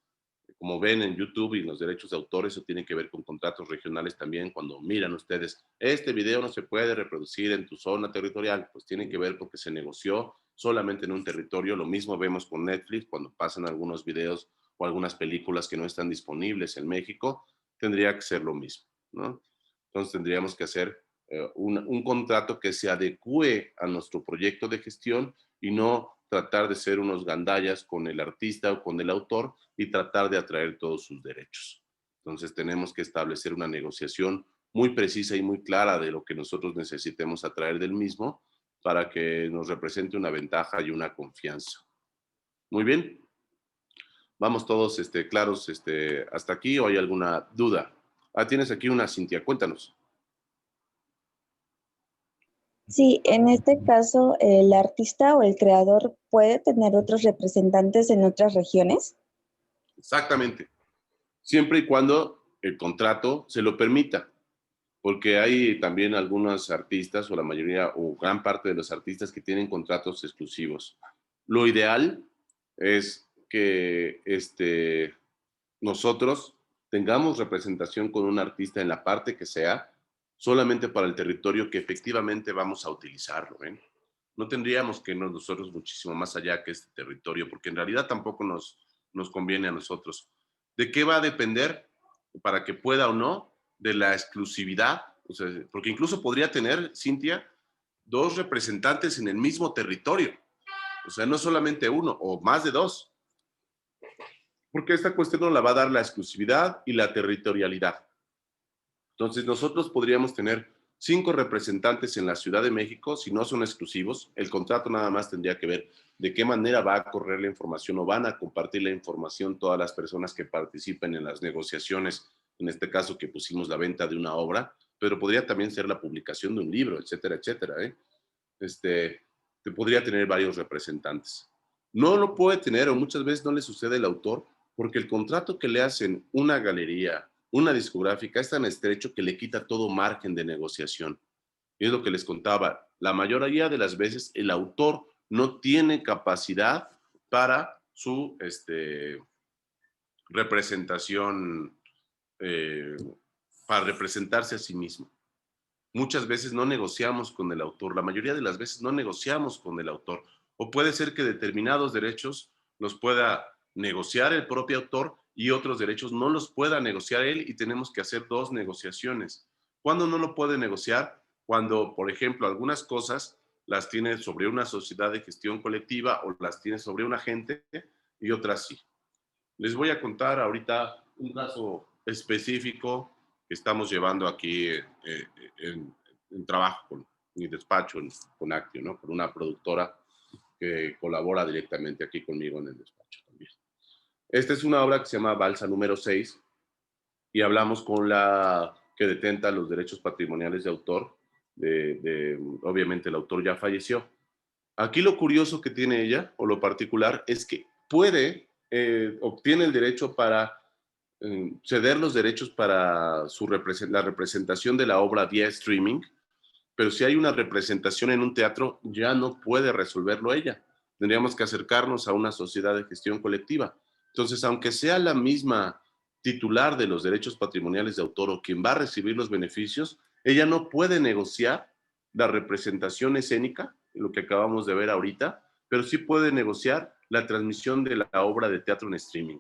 Como ven en YouTube y los derechos de autor, eso tiene que ver con contratos regionales también. Cuando miran ustedes, este video no se puede reproducir en tu zona territorial, pues tiene que ver porque se negoció solamente en un territorio. Lo mismo vemos con Netflix cuando pasan algunos videos o algunas películas que no están disponibles en México, tendría que ser lo mismo, ¿no? Entonces tendríamos que hacer un contrato que se adecue a nuestro proyecto de gestión y no tratar de ser unos gandallas con el artista o con el autor y tratar de atraer todos sus derechos. Entonces tenemos que establecer una negociación muy precisa y muy clara de lo que nosotros necesitemos atraer del mismo para que nos represente una ventaja y una confianza. Muy bien. Vamos todos claros hasta aquí, ¿o hay alguna duda? Tienes aquí una, Cintia, cuéntanos. Sí, en este caso, el artista o el creador puede tener otros representantes en otras regiones. Exactamente. Siempre y cuando el contrato se lo permita, porque hay también algunos artistas, o la mayoría, o gran parte de los artistas que tienen contratos exclusivos. Lo ideal es que nosotros tengamos representación con un artista en la parte que sea, solamente para el territorio que efectivamente vamos a utilizarlo. No tendríamos que irnos nosotros muchísimo más allá que este territorio, porque en realidad tampoco nos conviene a nosotros. ¿De qué va a depender para que pueda o no? De la exclusividad, o sea, porque incluso podría tener, Cintia, 2 representantes en el mismo territorio, o sea, no solamente uno, o más de 2, porque esta cuestión nos la va a dar la exclusividad y la territorialidad. Entonces, nosotros podríamos tener 5 representantes en la Ciudad de México, si no son exclusivos. El contrato nada más tendría que ver de qué manera va a correr la información o van a compartir la información todas las personas que participen en las negociaciones, en este caso que pusimos la venta de una obra, pero podría también ser la publicación de un libro, etcétera, etcétera. Podría tener varios representantes. No lo puede tener, o muchas veces no le sucede al autor, porque el contrato que le hacen una galería, una discográfica, es tan estrecho que le quita todo margen de negociación. Y es lo que les contaba. La mayoría de las veces el autor no tiene capacidad para su representación, para representarse a sí mismo. Muchas veces no negociamos con el autor. La mayoría de las veces no negociamos con el autor. O puede ser que determinados derechos los pueda negociar el propio autor y otros derechos no los pueda negociar él y tenemos que hacer 2 negociaciones. ¿Cuándo no lo puede negociar? Cuando, por ejemplo, algunas cosas las tiene sobre una sociedad de gestión colectiva o las tiene sobre un agente y otras sí. Les voy a contar ahorita un caso específico que estamos llevando aquí en trabajo con mi despacho, con Actio, ¿no? Con una productora que colabora directamente aquí conmigo en el despacho también. Esta es una obra que se llama Balsa número 6 y hablamos con la que detenta los derechos patrimoniales de autor. Obviamente el autor ya falleció. Aquí lo curioso que tiene ella, o lo particular, es que obtiene el derecho para ceder los derechos para la representación de la obra vía streaming, pero si hay una representación en un teatro, ya no puede resolverlo ella. Tendríamos que acercarnos a una sociedad de gestión colectiva. Entonces, aunque sea la misma titular de los derechos patrimoniales de autor o quien va a recibir los beneficios, ella no puede negociar la representación escénica, lo que acabamos de ver ahorita, pero sí puede negociar la transmisión de la obra de teatro en streaming.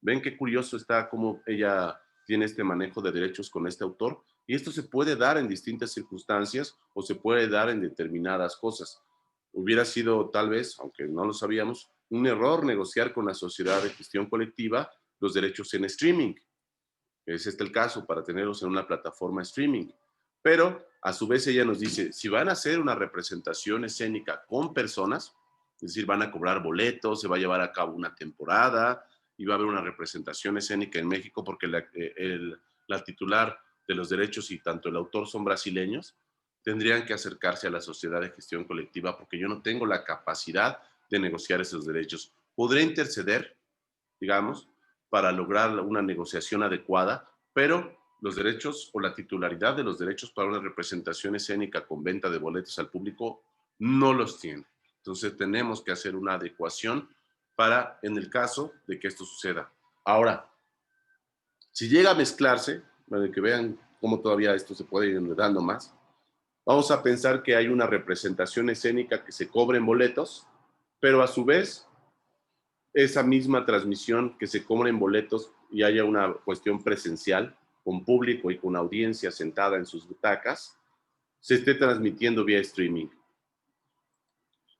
¿Ven qué curioso está cómo ella tiene este manejo de derechos con este autor? Y esto se puede dar en distintas circunstancias o se puede dar en determinadas cosas. Hubiera sido tal vez, aunque no lo sabíamos, un error negociar con la sociedad de gestión colectiva los derechos en streaming. Es este el caso para tenerlos en una plataforma streaming. Pero a su vez ella nos dice, si van a hacer una representación escénica con personas, es decir, van a cobrar boletos, se va a llevar a cabo una temporada y va a haber una representación escénica en México porque la titular de los derechos y tanto el autor son brasileños, tendrían que acercarse a la sociedad de gestión colectiva porque yo no tengo la capacidad de negociar esos derechos. Podré interceder, digamos, para lograr una negociación adecuada, pero los derechos o la titularidad de los derechos para una representación escénica con venta de boletos al público no los tiene. Entonces tenemos que hacer una adecuación para, en el caso de que esto suceda. Ahora, si llega a mezclarse, para que vean cómo todavía esto se puede ir enredando más, vamos a pensar que hay una representación escénica que se cobre en boletos, pero a su vez esa misma transmisión que se cobra en boletos y haya una cuestión presencial con público y con audiencia sentada en sus butacas, se esté transmitiendo vía streaming.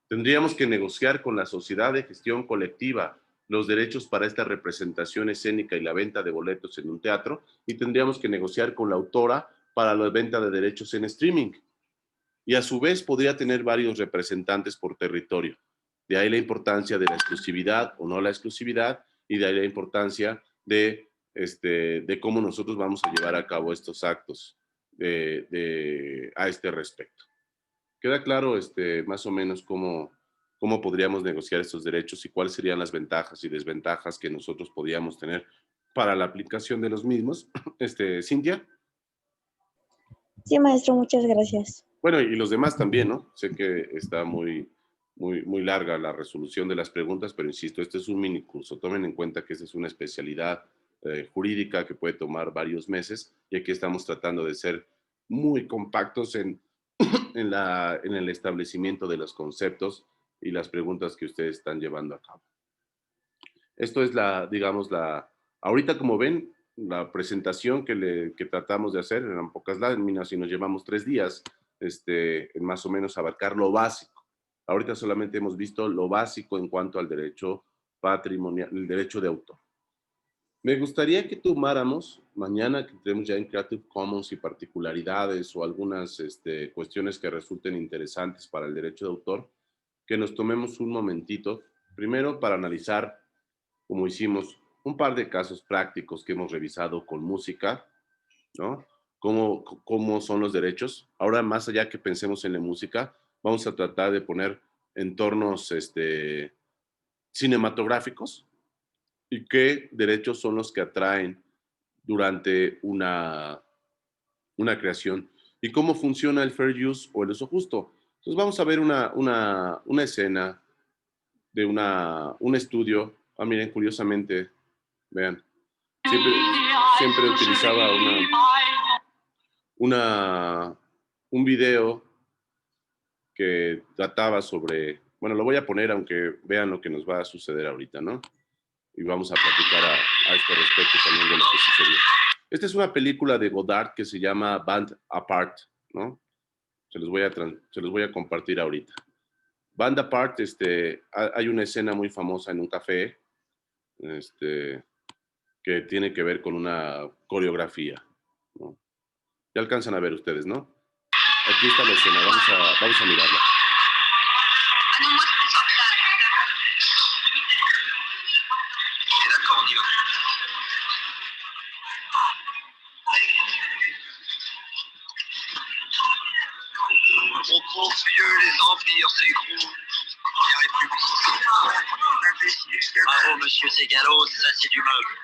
Tendríamos que negociar con la sociedad de gestión colectiva los derechos para esta representación escénica y la venta de boletos en un teatro, y tendríamos que negociar con la autora para la venta de derechos en streaming. Y a su vez podría tener varios representantes por territorio. De ahí la importancia de la exclusividad o no la exclusividad, y de ahí la importancia de cómo nosotros vamos a llevar a cabo estos actos a este respecto. ¿Queda claro más o menos cómo podríamos negociar estos derechos y cuáles serían las ventajas y desventajas que nosotros podríamos tener para la aplicación de los mismos? Cintia. Sí, maestro, muchas gracias. Bueno, y los demás también, ¿no? Sé que está muy larga la resolución de las preguntas, pero insisto, este es un mini curso. Tomen en cuenta que esta es una especialidad jurídica que puede tomar varios meses, y aquí estamos tratando de ser muy compactos en el establecimiento de los conceptos y las preguntas que ustedes están llevando a cabo. Esto es ahorita como ven, la presentación que tratamos de hacer, eran pocas láminas y nos llevamos 3 días en más o menos abarcar lo básico. Ahorita solamente hemos visto lo básico en cuanto al derecho patrimonial, el derecho de autor. Me gustaría que tomáramos, mañana que entremos ya en Creative Commons y particularidades o algunas cuestiones que resulten interesantes para el derecho de autor, que nos tomemos un momentito, primero para analizar, como hicimos, un par de casos prácticos que hemos revisado con música, ¿no? Cómo son los derechos. Ahora, más allá que pensemos en la música, vamos a tratar de poner entornos cinematográficos y qué derechos son los que atraen durante una creación y cómo funciona el fair use o el uso justo. Entonces vamos a ver una escena de un estudio. Miren, curiosamente, vean, siempre utilizaba un video que trataba sobre, bueno, lo voy a poner aunque vean lo que nos va a suceder ahorita, ¿no? Y vamos a platicar a este respecto también de lo que sucedió. Esta es una película de Godard que se llama Band Apart, ¿no? Se los voy a compartir ahorita. Band Apart, hay una escena muy famosa en un café que tiene que ver con una coreografía, ¿no? Ya alcanzan a ver ustedes, ¿no? Aquí está la escena, vamos a mirarla. On pense mieux les empires s'écroulent, les républiques. Bravo, monsieur Segalos, ça c'est du meuble.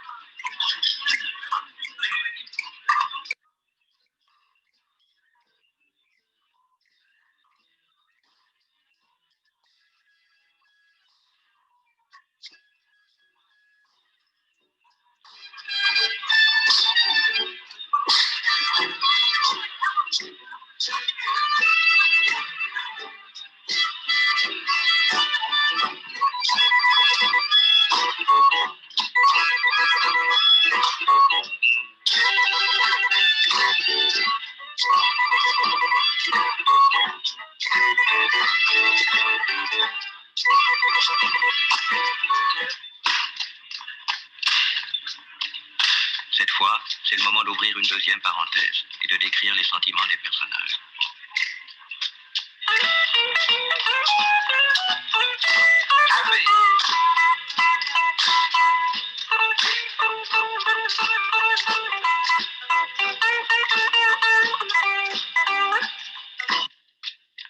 Cette fois, c'est le moment d'ouvrir une deuxième parenthèse et de décrire les sentiments des personnages.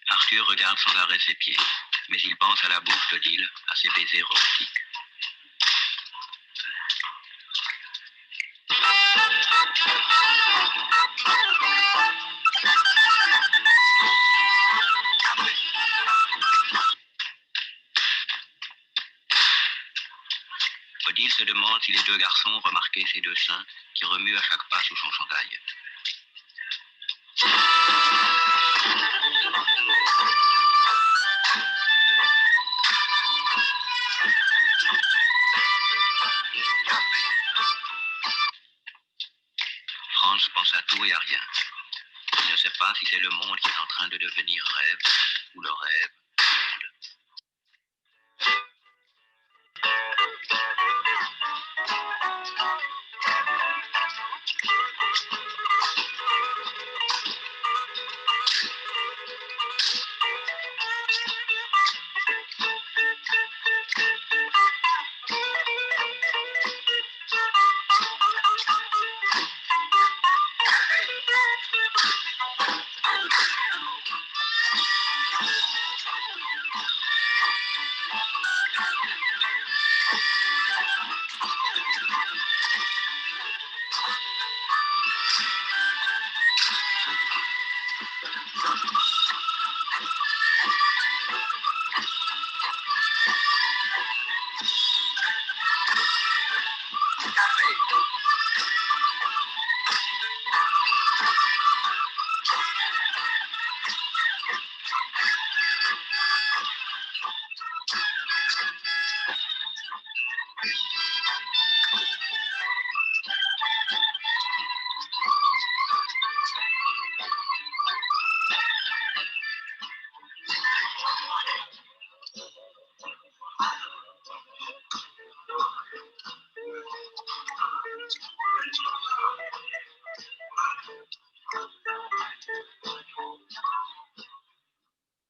Arthur regarde sans arrêt ses pieds, mais il pense à la bouche d'Odile, à ses baisers romantiques. Odile se demande si les deux garçons ont remarqué ses deux seins qui remuent à chaque pas sous son chandail. Franz pense à tout et à rien. Il ne sait pas si c'est le monde qui est en train de devenir rêve ou le rêve monde.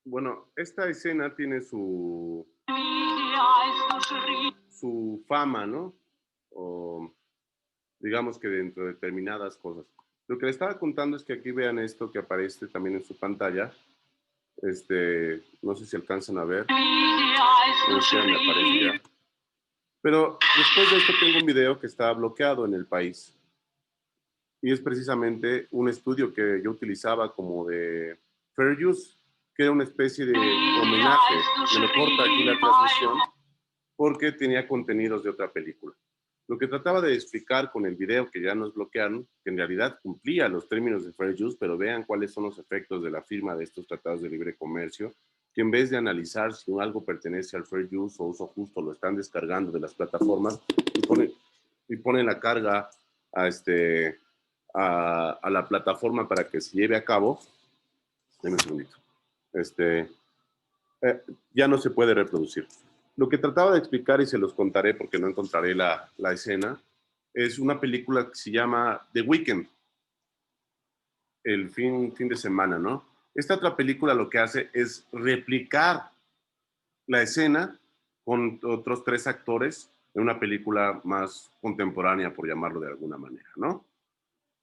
Bueno, esta escena tiene su fama, ¿no? O digamos que dentro de determinadas cosas. Lo que le estaba contando es que aquí vean esto que aparece también en su pantalla. No sé si alcanzan a ver. No sé, me aparece ya. Pero después de esto tengo un video que está bloqueado en el país. Y es precisamente un estudio que yo utilizaba como de fair use, que era una especie de homenaje. Me lo corta aquí la transmisión porque tenía contenidos de otra película. Lo que trataba de explicar con el video que ya nos bloquearon, que en realidad cumplía los términos de fair use, pero vean cuáles son los efectos de la firma de estos tratados de libre comercio, que en vez de analizar si algo pertenece al fair use o uso justo, lo están descargando de las plataformas y ponen la carga a la plataforma para que se lleve a cabo. Deme un segundito. Ya no se puede reproducir. Lo que trataba de explicar, y se los contaré porque no encontraré la escena, es una película que se llama The Weeknd, el fin de semana, ¿no? Esta otra película lo que hace es replicar la escena con otros 3 actores en una película más contemporánea, por llamarlo de alguna manera, ¿no?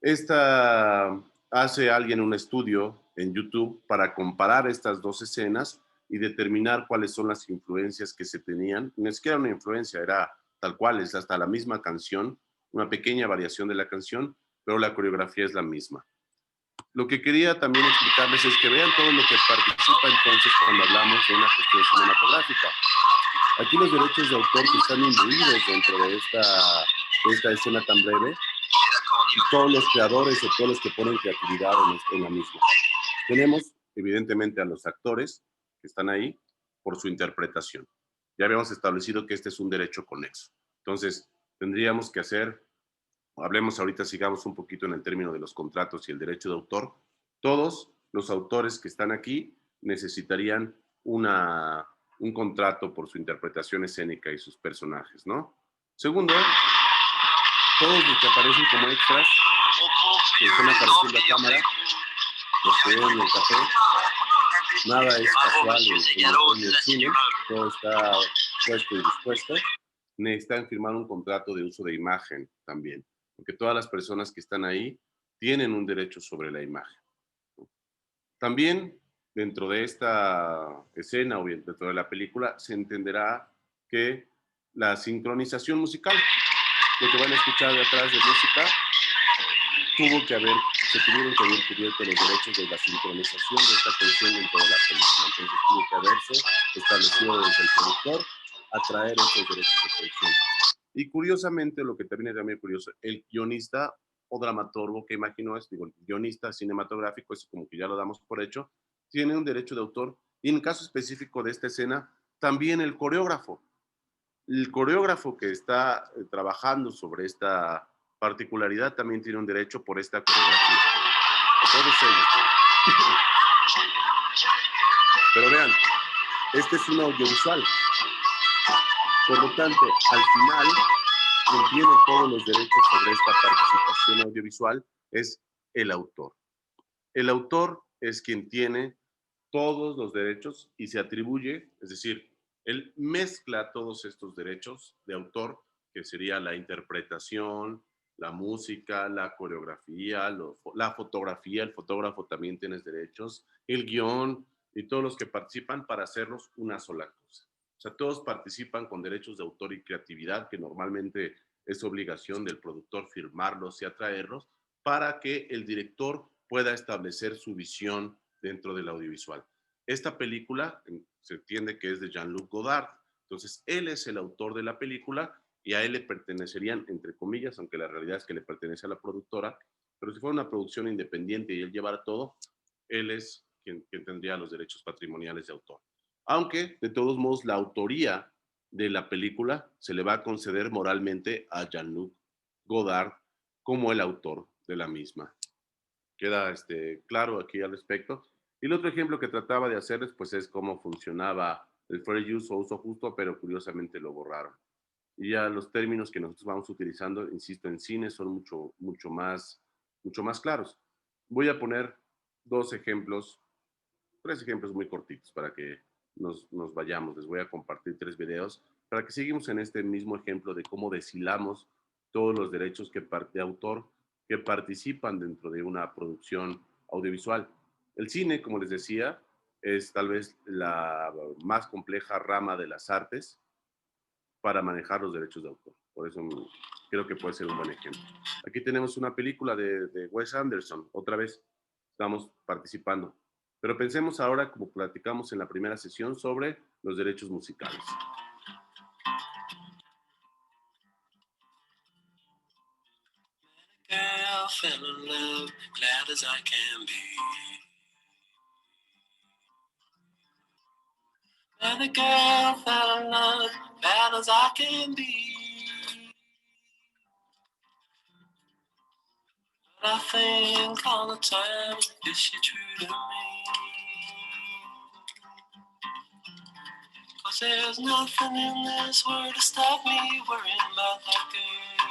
Esta hace alguien un estudio en YouTube para comparar estas 2 escenas y determinar cuáles son las influencias que se tenían. No es que era una influencia, era tal cual, es hasta la misma canción, una pequeña variación de la canción, pero la coreografía es la misma. Lo que quería también explicarles es que vean todo lo que participa entonces cuando hablamos de una cuestión cinematográfica. Aquí los derechos de autor que están imbuidos dentro de esta escena tan breve, y todos los creadores o todos los que ponen creatividad en la misma. Tenemos, evidentemente, a los actores que están ahí por su interpretación. Ya habíamos establecido que este es un derecho conexo. Entonces, tendríamos que hacer, hablemos ahorita, sigamos un poquito en el término de los contratos y el derecho de autor. Todos los autores que están aquí necesitarían un contrato por su interpretación escénica y sus personajes, ¿no? Segundo, todos los que aparecen como extras, que están apareciendo a cámara, los que ven en el café, nada es casual en el cine, todo está puesto y dispuesto. Necesitan firmar un contrato de uso de imagen también, porque todas las personas que están ahí tienen un derecho sobre la imagen. También dentro de esta escena o dentro de la película se entenderá que la sincronización musical, lo que van a escuchar de atrás de música, se tuvieron que haber cubierto los derechos de la sincronización de esta canción dentro de la película. Entonces tuvo que haberse establecido desde el productor atraer esos derechos de producción. Y curiosamente, lo que también es también curioso, el guionista o dramaturgo que imagino es, digo, el guionista cinematográfico, eso como que ya lo damos por hecho, tiene un derecho de autor. Y en el caso específico de esta escena, también el coreógrafo. El coreógrafo que está trabajando sobre esta particularidad también tiene un derecho por esta coreografía. Todos ellos. Pero vean, este es un audiovisual. Por lo tanto, al final, quien tiene todos los derechos sobre esta participación audiovisual es el autor. El autor es quien tiene todos los derechos y se atribuye, es decir, él mezcla todos estos derechos de autor, que sería la interpretación, la música, la coreografía, la fotografía, el fotógrafo también tiene derechos, el guión y todos los que participan para hacerlos una sola cosa. O sea, todos participan con derechos de autor y creatividad, que normalmente es obligación del productor firmarlos y atraerlos, para que el director pueda establecer su visión dentro del audiovisual. Esta película se entiende que es de Jean-Luc Godard, entonces él es el autor de la película y a él le pertenecerían, entre comillas, aunque la realidad es que le pertenece a la productora, pero si fuera una producción independiente y él llevara todo, él es quien tendría los derechos patrimoniales de autor. Aunque, de todos modos, la autoría de la película se le va a conceder moralmente a Jean-Luc Godard como el autor de la misma. Queda claro aquí al respecto. Y el otro ejemplo que trataba de hacerles, pues, es cómo funcionaba el fair use o uso justo, pero curiosamente lo borraron. Y ya los términos que nosotros vamos utilizando, insisto, en cine son mucho más claros. Voy a poner 3 ejemplos muy cortitos para que nos vayamos. Les voy a compartir 3 videos para que sigamos en este mismo ejemplo de cómo deshilamos todos los derechos de autor que participan dentro de una producción audiovisual. El cine, como les decía, es tal vez la más compleja rama de las artes para manejar los derechos de autor. Por eso creo que puede ser un buen ejemplo. Aquí tenemos una película de Wes Anderson. Otra vez estamos participando. Pero pensemos ahora, como platicamos en la primera sesión, sobre los derechos musicales. Girl fell in love, glad as I can be. And the girl fell in love, bad as I can be. But I think all the time, is she true to me? 'Cause there's nothing in this world to stop me worrying about that girl.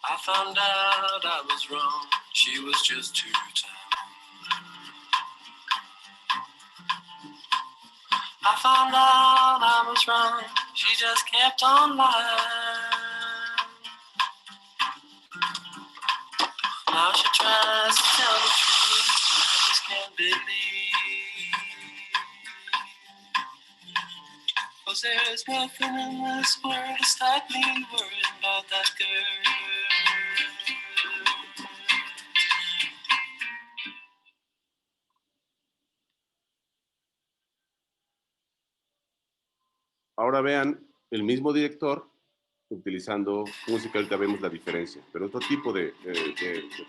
I found out I was wrong. She was just too tough. I found out I was wrong. She just kept on lying. Now she tries to tell the truth, but I just can't believe. 'Cause there's nothing in this world to stop me worrying about that girl. Ahora vean el mismo director utilizando música, ahorita vemos la diferencia, pero otro tipo de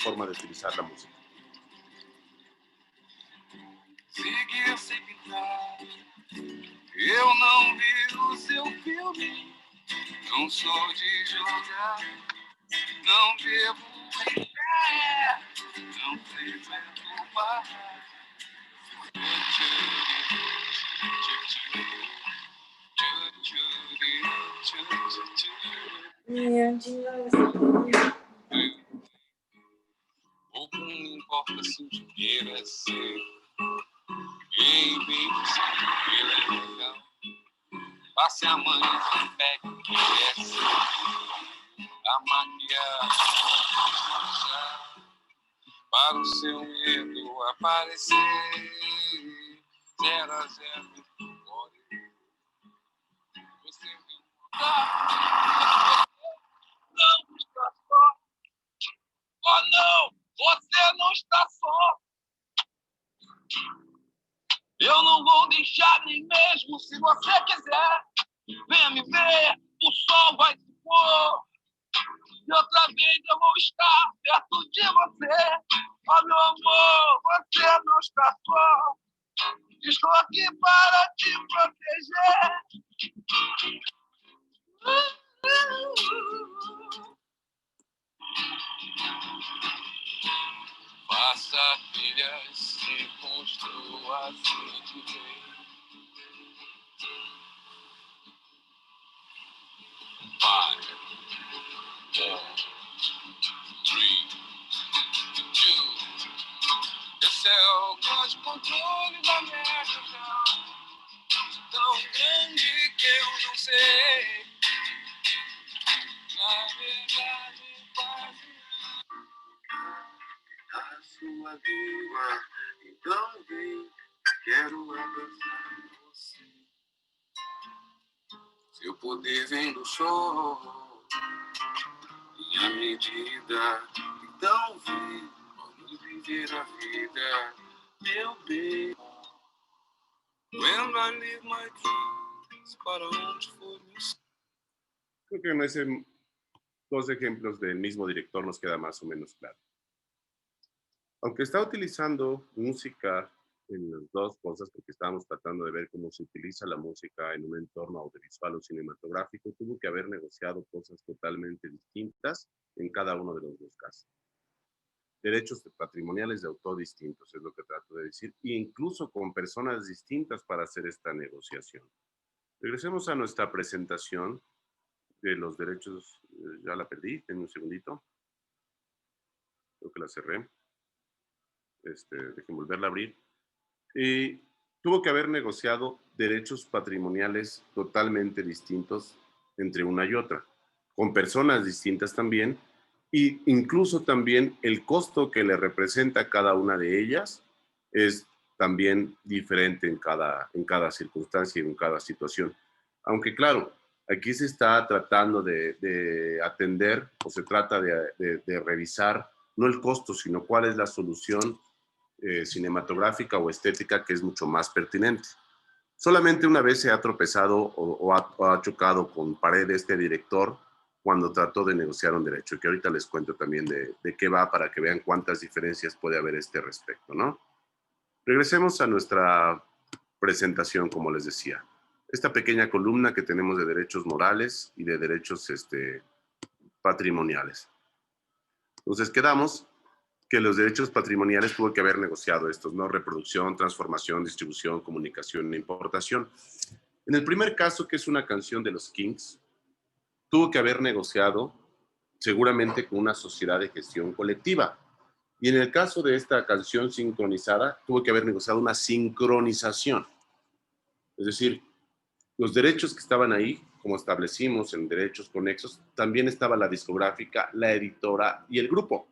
forma de utilizar la música. Seguir sem pintar. Eu não vi o seu filme. Não sou de jogar. Não bebo em pé. Não frequento bar. Pouco me importa se o dinheiro é seu. Quem vem sempre ele é legal. Passe a mão e pegue o que é seu. A maquiagem para o seu medo aparecer. 0 a 0 vitória. Você viu mudar. Não está só. Oh não, você não está só. Eu não vou deixar nem mesmo se você quiser. Venha me ver, o sol vai se pôr. E outra vez eu vou estar perto de você. Oh meu amor, você não está só. Estou aqui para te proteger. Faça filhas, se construa assim de vez. 5, 4, 3, 2. Esse é o grande controle da minha visão. Tão grande que eu não sei. Na verdade, quase a sua língua. Então vem, quero abraçar você. Seu poder vem do choro, minha medida. Então vem, vamos viver a vida, meu bem. When I live my dreams, para onde for meu. Creo que en ese dos ejemplos del mismo director nos queda más o menos claro. Aunque está utilizando música en las dos cosas, porque estábamos tratando de ver cómo se utiliza la música en un entorno audiovisual o cinematográfico, tuvo que haber negociado cosas totalmente distintas en cada uno de los dos casos. Derechos patrimoniales de autor distintos, es lo que trato de decir, e incluso con personas distintas para hacer esta negociación. Regresemos a nuestra presentación de los derechos, ya la perdí, en un segundito. Creo que la cerré. Dejen volverla a abrir. Y tuvo que haber negociado derechos patrimoniales totalmente distintos entre una y otra, con personas distintas también, e incluso también el costo que le representa a cada una de ellas es también diferente en cada circunstancia y en cada situación. Aunque claro, aquí se está tratando de atender o se trata de revisar no el costo, sino cuál es la solución cinematográfica o estética que es mucho más pertinente. Solamente una vez se ha tropezado o ha chocado con pared este director cuando trató de negociar un derecho, que ahorita les cuento también de qué va para que vean cuántas diferencias puede haber a este respecto, ¿no? Regresemos a nuestra presentación, como les decía. Esta pequeña columna que tenemos de derechos morales y de derechos patrimoniales. Entonces quedamos que los derechos patrimoniales tuvo que haber negociado estos, ¿no? Reproducción, transformación, distribución, comunicación e importación. En el primer caso, que es una canción de los Kings, tuvo que haber negociado seguramente con una sociedad de gestión colectiva. Y en el caso de esta canción sincronizada, tuvo que haber negociado una sincronización. Es decir, los derechos que estaban ahí, como establecimos en derechos conexos, también estaba la discográfica, la editora y el grupo.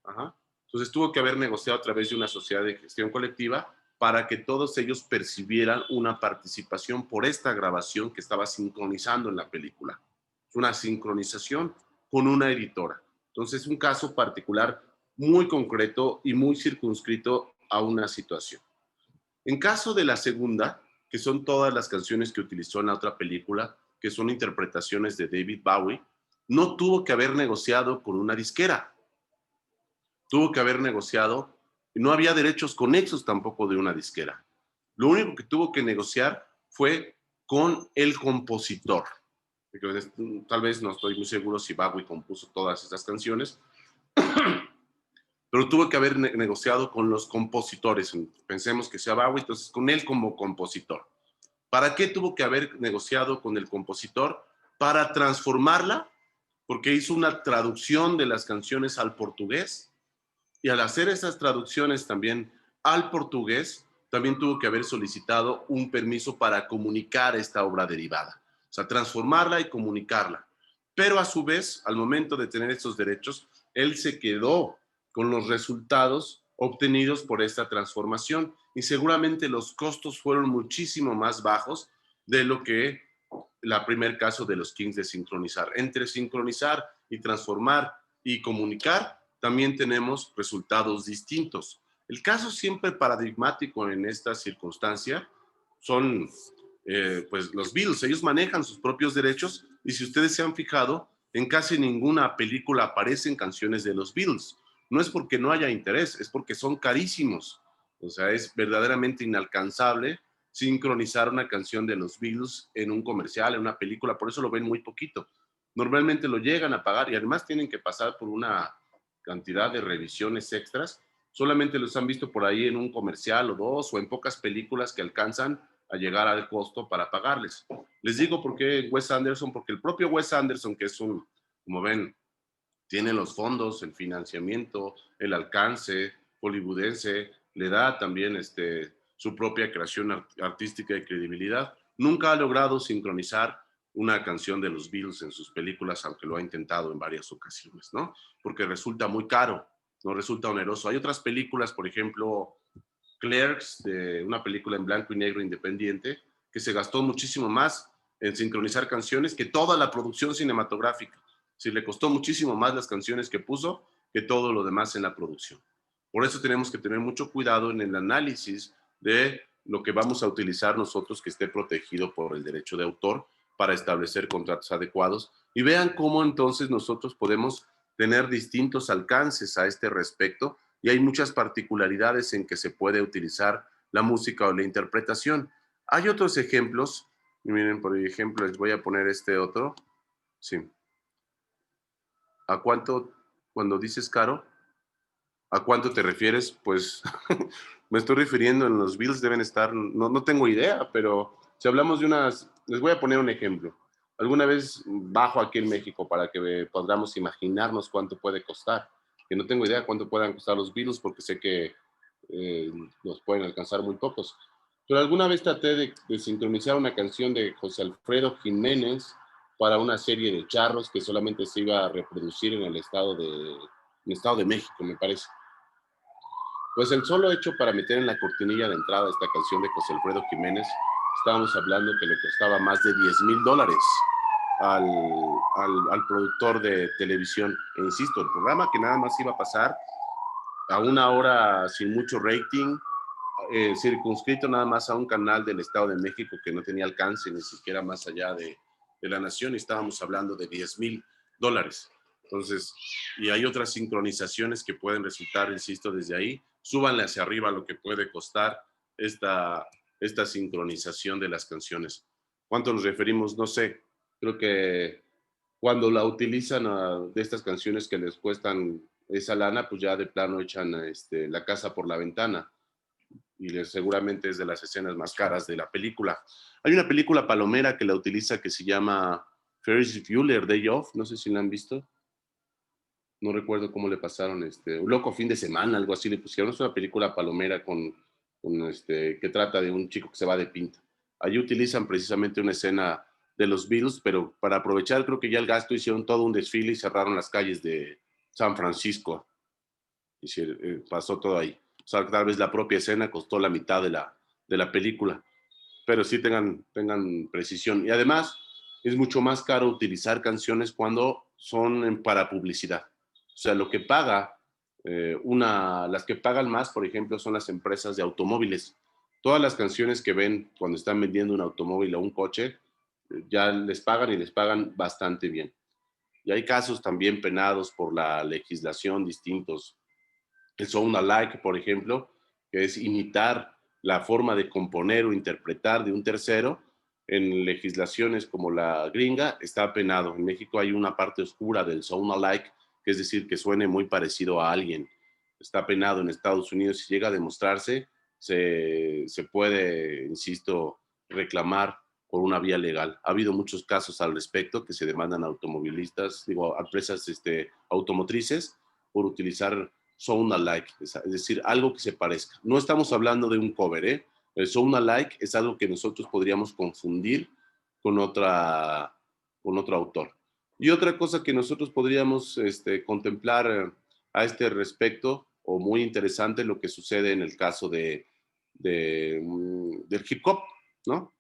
Ajá. Entonces tuvo que haber negociado a través de una sociedad de gestión colectiva para que todos ellos percibieran una participación por esta grabación que estaba sincronizando en la película. Es una sincronización con una editora. Entonces, un caso particular muy concreto y muy circunscrito a una situación. En caso de la segunda, que son todas las canciones que utilizó en la otra película, que son interpretaciones de David Bowie, no tuvo que haber negociado con una disquera. Tuvo que haber negociado, y no había derechos conexos tampoco de una disquera. Lo único que tuvo que negociar fue con el compositor. Tal vez no estoy muy seguro si Bowie compuso todas estas canciones, pero tuvo que haber negociado con los compositores. Pensemos que sea Bowie, entonces con él como compositor. ¿Para qué tuvo que haber negociado con el compositor? Para transformarla, porque hizo una traducción de las canciones al portugués, y al hacer esas traducciones también al portugués, también tuvo que haber solicitado un permiso para comunicar esta obra derivada. O sea, transformarla y comunicarla. Pero a su vez, al momento de tener estos derechos, él se quedó con los resultados obtenidos por esta transformación y seguramente los costos fueron muchísimo más bajos de lo que el primer caso de los Kings de sincronizar. Entre sincronizar y transformar y comunicar, también tenemos resultados distintos. El caso siempre paradigmático en esta circunstancia son pues los Beatles. Ellos manejan sus propios derechos y si ustedes se han fijado, en casi ninguna película aparecen canciones de los Beatles. No es porque no haya interés, es porque son carísimos. O sea, es verdaderamente inalcanzable sincronizar una canción de los Beatles en un comercial, en una película, por eso lo ven muy poquito. Normalmente lo llegan a pagar y además tienen que pasar por una cantidad de revisiones extras. Solamente los han visto por ahí en un comercial o dos o en pocas películas que alcanzan a llegar al costo para pagarles. Les digo por qué Wes Anderson, porque el propio Wes Anderson, que es un, como ven, tiene los fondos, el financiamiento, el alcance hollywoodense, le da también su propia creación artística y credibilidad. Nunca ha logrado sincronizar una canción de los Beatles en sus películas, aunque lo ha intentado en varias ocasiones, ¿no? Porque resulta muy caro, no resulta oneroso. Hay otras películas, por ejemplo, Clerks, de una película en blanco y negro independiente, que se gastó muchísimo más en sincronizar canciones que toda la producción cinematográfica. Sí, le costó muchísimo más las canciones que puso que todo lo demás en la producción. Por eso tenemos que tener mucho cuidado en el análisis de lo que vamos a utilizar nosotros que esté protegido por el derecho de autor para establecer contratos adecuados y vean cómo entonces nosotros podemos tener distintos alcances a este respecto y hay muchas particularidades en que se puede utilizar la música o la interpretación. Hay otros ejemplos, y miren, por ejemplo, les voy a poner este otro. Sí. ¿A cuánto, cuando dices caro, a cuánto te refieres? Pues me estoy refiriendo, en los Beatles deben estar, no tengo idea, pero si hablamos de unas, les voy a poner un ejemplo. Alguna vez bajo aquí en México para que podamos imaginarnos cuánto puede costar. Que no tengo idea cuánto puedan costar los Beatles porque sé que nos pueden alcanzar muy pocos. Pero alguna vez traté de sincronizar una canción de José Alfredo Jiménez para una serie de charros que solamente se iba a reproducir en el Estado de México, me parece. Pues el solo hecho para meter en la cortinilla de entrada esta canción de José Alfredo Jiménez, estábamos hablando que le costaba más de $10,000 al productor de televisión. E insisto, el programa que nada más iba a pasar a una hora sin mucho rating, circunscrito nada más a un canal del Estado de México que no tenía alcance ni siquiera más allá de la nación, y estábamos hablando de $10,000. Entonces, y hay otras sincronizaciones que pueden resultar, insisto, desde ahí. Súbanle hacia arriba lo que puede costar esta sincronización de las canciones. ¿Cuánto nos referimos? No sé. Creo que Cuando la utilizan de estas canciones que les cuestan esa lana, pues ya de plano echan la casa por la ventana. Y seguramente es de las escenas más caras de la película. Hay una película palomera que la utiliza que se llama Ferris Bueller Day Off, no sé si la han visto. No recuerdo cómo le pasaron, un loco fin de semana, algo así le pusieron. Es una película palomera que trata de un chico que se va de pinta. Allí utilizan precisamente una escena de los Beatles, pero para aprovechar creo que ya el gasto hicieron todo un desfile y cerraron las calles de San Francisco. Y pasó todo ahí. O sea, tal vez la propia escena costó la mitad de la película, pero sí tengan precisión. Y además es mucho más caro utilizar canciones cuando son para publicidad. O sea, lo que paga, las que pagan más, por ejemplo, son las empresas de automóviles. Todas las canciones que ven cuando están vendiendo un automóvil o un coche, ya les pagan y les pagan bastante bien. Y hay casos también penados por la legislación distintos. El sound alike, por ejemplo, que es imitar la forma de componer o interpretar de un tercero. En legislaciones como la gringa está penado. En México hay una parte oscura del sound alike, que es decir, que suene muy parecido a alguien. Está penado en Estados Unidos. Si llega a demostrarse, se puede, insisto, reclamar por una vía legal. Ha habido muchos casos al respecto que se demandan a automovilistas, a empresas automotrices por utilizar sound alike, es decir, algo que se parezca. No estamos hablando de un cover, ¿eh? El sound alike es algo que nosotros podríamos confundir con otro autor. Y otra cosa que nosotros podríamos contemplar a este respecto, o muy interesante, lo que sucede en el caso del hip hop, ¿no?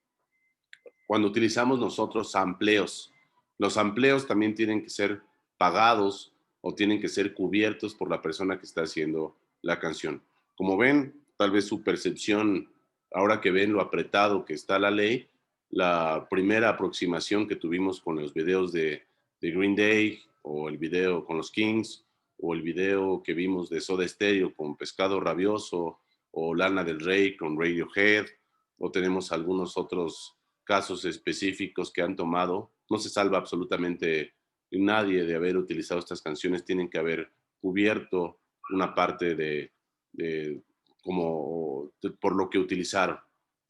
Cuando utilizamos nosotros sampleos. Los sampleos también tienen que ser pagados o tienen que ser cubiertos por la persona que está haciendo la canción. Como ven, tal vez su percepción, ahora que ven lo apretado que está la ley, la primera aproximación que tuvimos con los videos de Green Day, o el video con los Kings, o el video que vimos de Soda Stereo con Pescado Rabioso, o Lana del Rey con Radiohead, o tenemos algunos otros casos específicos que han tomado. No se salva absolutamente nadie de haber utilizado estas canciones. Tienen que haber cubierto una parte por lo que utilizaron.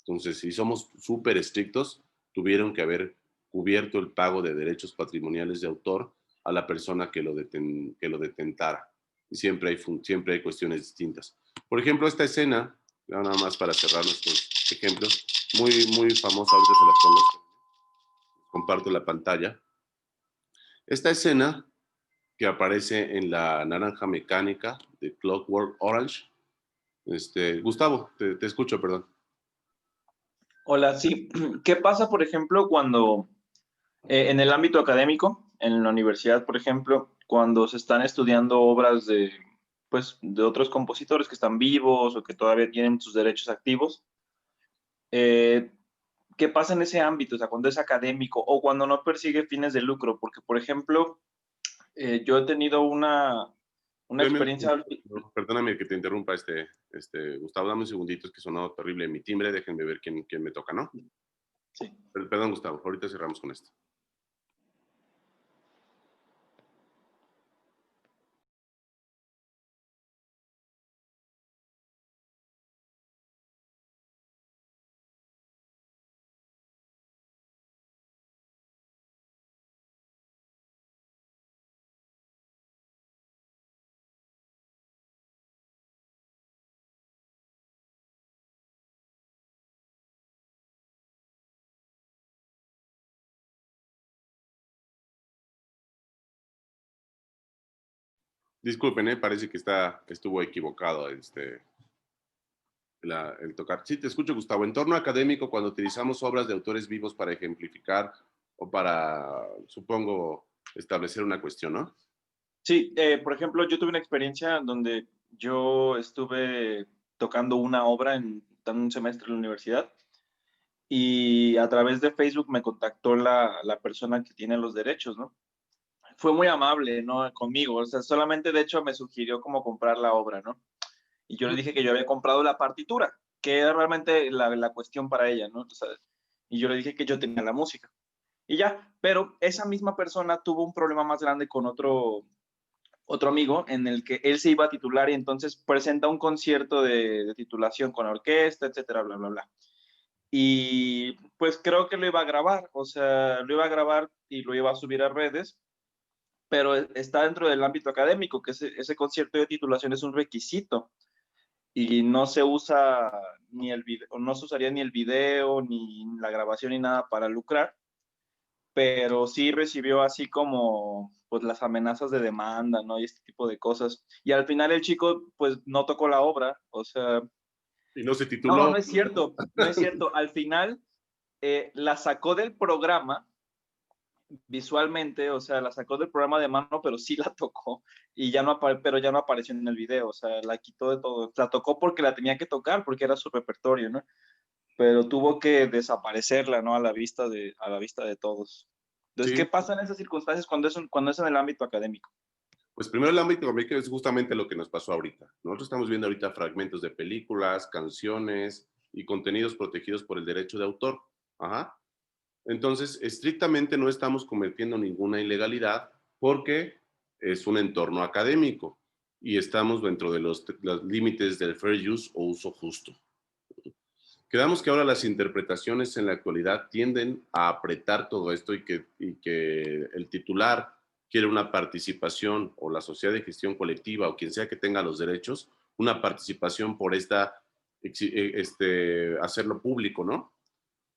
Entonces, si somos súper estrictos, tuvieron que haber cubierto el pago de derechos patrimoniales de autor a la persona que lo detentara. Y siempre hay cuestiones distintas. Por ejemplo, esta escena, nada más para cerrar nuestros ejemplos, muy, muy famosa, ahorita se las pongo, comparto la pantalla. Esta escena que aparece en La Naranja Mecánica de Clockwork Orange. Gustavo, te escucho, perdón. Hola, sí. ¿Qué pasa, por ejemplo, cuando en el ámbito académico, en la universidad, por ejemplo, cuando se están estudiando obras de otros compositores que están vivos o que todavía tienen sus derechos activos? ¿Qué pasa en ese ámbito? O sea, cuando es académico o cuando no persigue fines de lucro. Porque, por ejemplo, yo he tenido una experiencia... Perdóname que te interrumpa, Gustavo, dame un segundito, es que sonó terrible mi timbre, déjenme ver quién me toca, ¿no? Sí. Perdón, Gustavo, ahorita cerramos con esto. Disculpen, parece que estuvo equivocado el tocar. Sí, te escucho, Gustavo. Entorno académico, cuando utilizamos obras de autores vivos para ejemplificar o para, supongo, establecer una cuestión, ¿no? Sí, por ejemplo, yo tuve una experiencia donde yo estuve tocando una obra en un semestre en la universidad y a través de Facebook me contactó la persona que tiene los derechos, ¿no? Fue muy amable, ¿no? Conmigo, o sea, solamente de hecho me sugirió cómo comprar la obra, ¿no? Y yo le dije que yo había comprado la partitura, que era realmente la cuestión para ella, ¿no? O sea, y yo le dije que yo tenía la música. y ya. Pero esa misma persona tuvo un problema más grande con otro amigo en el que él se iba a titular y entonces presenta un concierto de titulación con orquesta, etcétera, bla, bla, bla. Y pues creo que lo iba a grabar, o sea, lo iba a grabar y lo iba a subir a redes, pero está dentro del ámbito académico, que ese concierto de titulación es un requisito y no se usa ni el video, no se usaría ni el video, ni la grabación, ni nada para lucrar, pero sí recibió así como pues las amenazas de demanda, ¿no? Y este tipo de cosas. Y al final el chico pues no tocó la obra, o sea... Y no se tituló. No, no es cierto, no es cierto. Al final la sacó del programa visualmente, o sea, la sacó del programa de mano, pero sí la tocó y ya no, pero ya no apareció en el video, o sea, la quitó de todo. La tocó porque la tenía que tocar, porque era su repertorio, ¿no? Pero tuvo que desaparecerla, ¿no? A la vista de todos. Entonces, Sí. ¿qué pasa en esas circunstancias cuando es en el ámbito académico? Pues primero el ámbito académico es justamente lo que nos pasó ahorita. Nosotros estamos viendo ahorita fragmentos de películas, canciones y contenidos protegidos por el derecho de autor. Ajá. Entonces, estrictamente no estamos cometiendo ninguna ilegalidad porque es un entorno académico y estamos dentro de los límites del fair use o uso justo. Quedamos que ahora las interpretaciones en la actualidad tienden a apretar todo esto y que el titular quiere una participación, o la sociedad de gestión colectiva, o quien sea que tenga los derechos, una participación por hacerlo público, ¿no?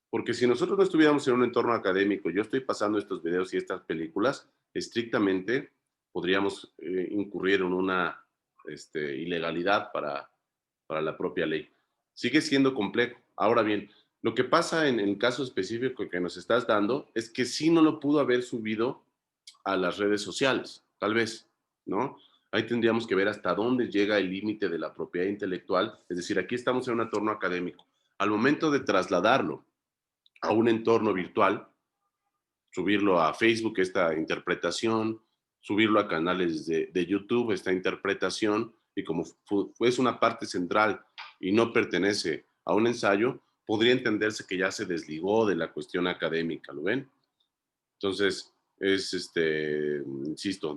Porque si nosotros no estuviéramos en un entorno académico, yo estoy pasando estos videos y estas películas, estrictamente podríamos incurrir en una ilegalidad para la propia ley. Sigue siendo complejo. Ahora bien, lo que pasa en el caso específico que nos estás dando es que sí no lo pudo haber subido a las redes sociales, tal vez, ¿no? Ahí tendríamos que ver hasta dónde llega el límite de la propiedad intelectual. Es decir, aquí estamos en un entorno académico. Al momento de trasladarlo a un entorno virtual, subirlo a Facebook, esta interpretación, subirlo a canales de YouTube, esta interpretación, y como es una parte central y no pertenece a un ensayo, podría entenderse que ya se desligó de la cuestión académica, ¿lo ven? Entonces, insisto,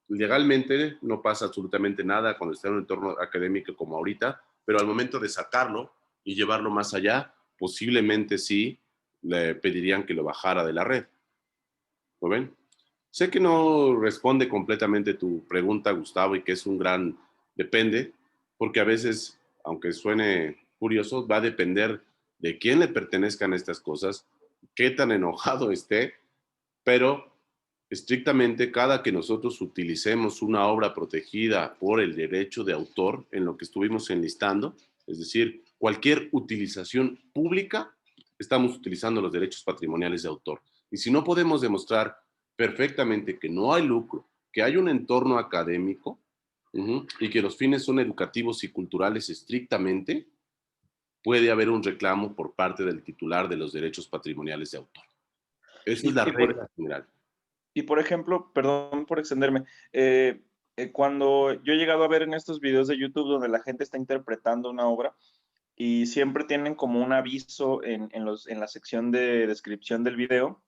legalmente no pasa absolutamente nada cuando está en un entorno académico como ahorita, pero al momento de sacarlo y llevarlo más allá, posiblemente sí le pedirían que lo bajara de la red. ¿Lo ven? Sé que no responde completamente tu pregunta, Gustavo, y que es un gran depende, porque a veces, aunque suene curioso, va a depender de quién le pertenezcan estas cosas, qué tan enojado esté, pero estrictamente cada que nosotros utilicemos una obra protegida por el derecho de autor en lo que estuvimos enlistando, es decir, cualquier utilización pública, estamos utilizando los derechos patrimoniales de autor. Y si no podemos demostrar perfectamente que no hay lucro, que hay un entorno académico y que los fines son educativos y culturales estrictamente, puede haber un reclamo por parte del titular de los derechos patrimoniales de autor. Esa es la regla general. Y por ejemplo, perdón por extenderme, cuando yo he llegado a ver en estos videos de YouTube donde la gente está interpretando una obra y siempre tienen como un aviso en la sección de descripción del video,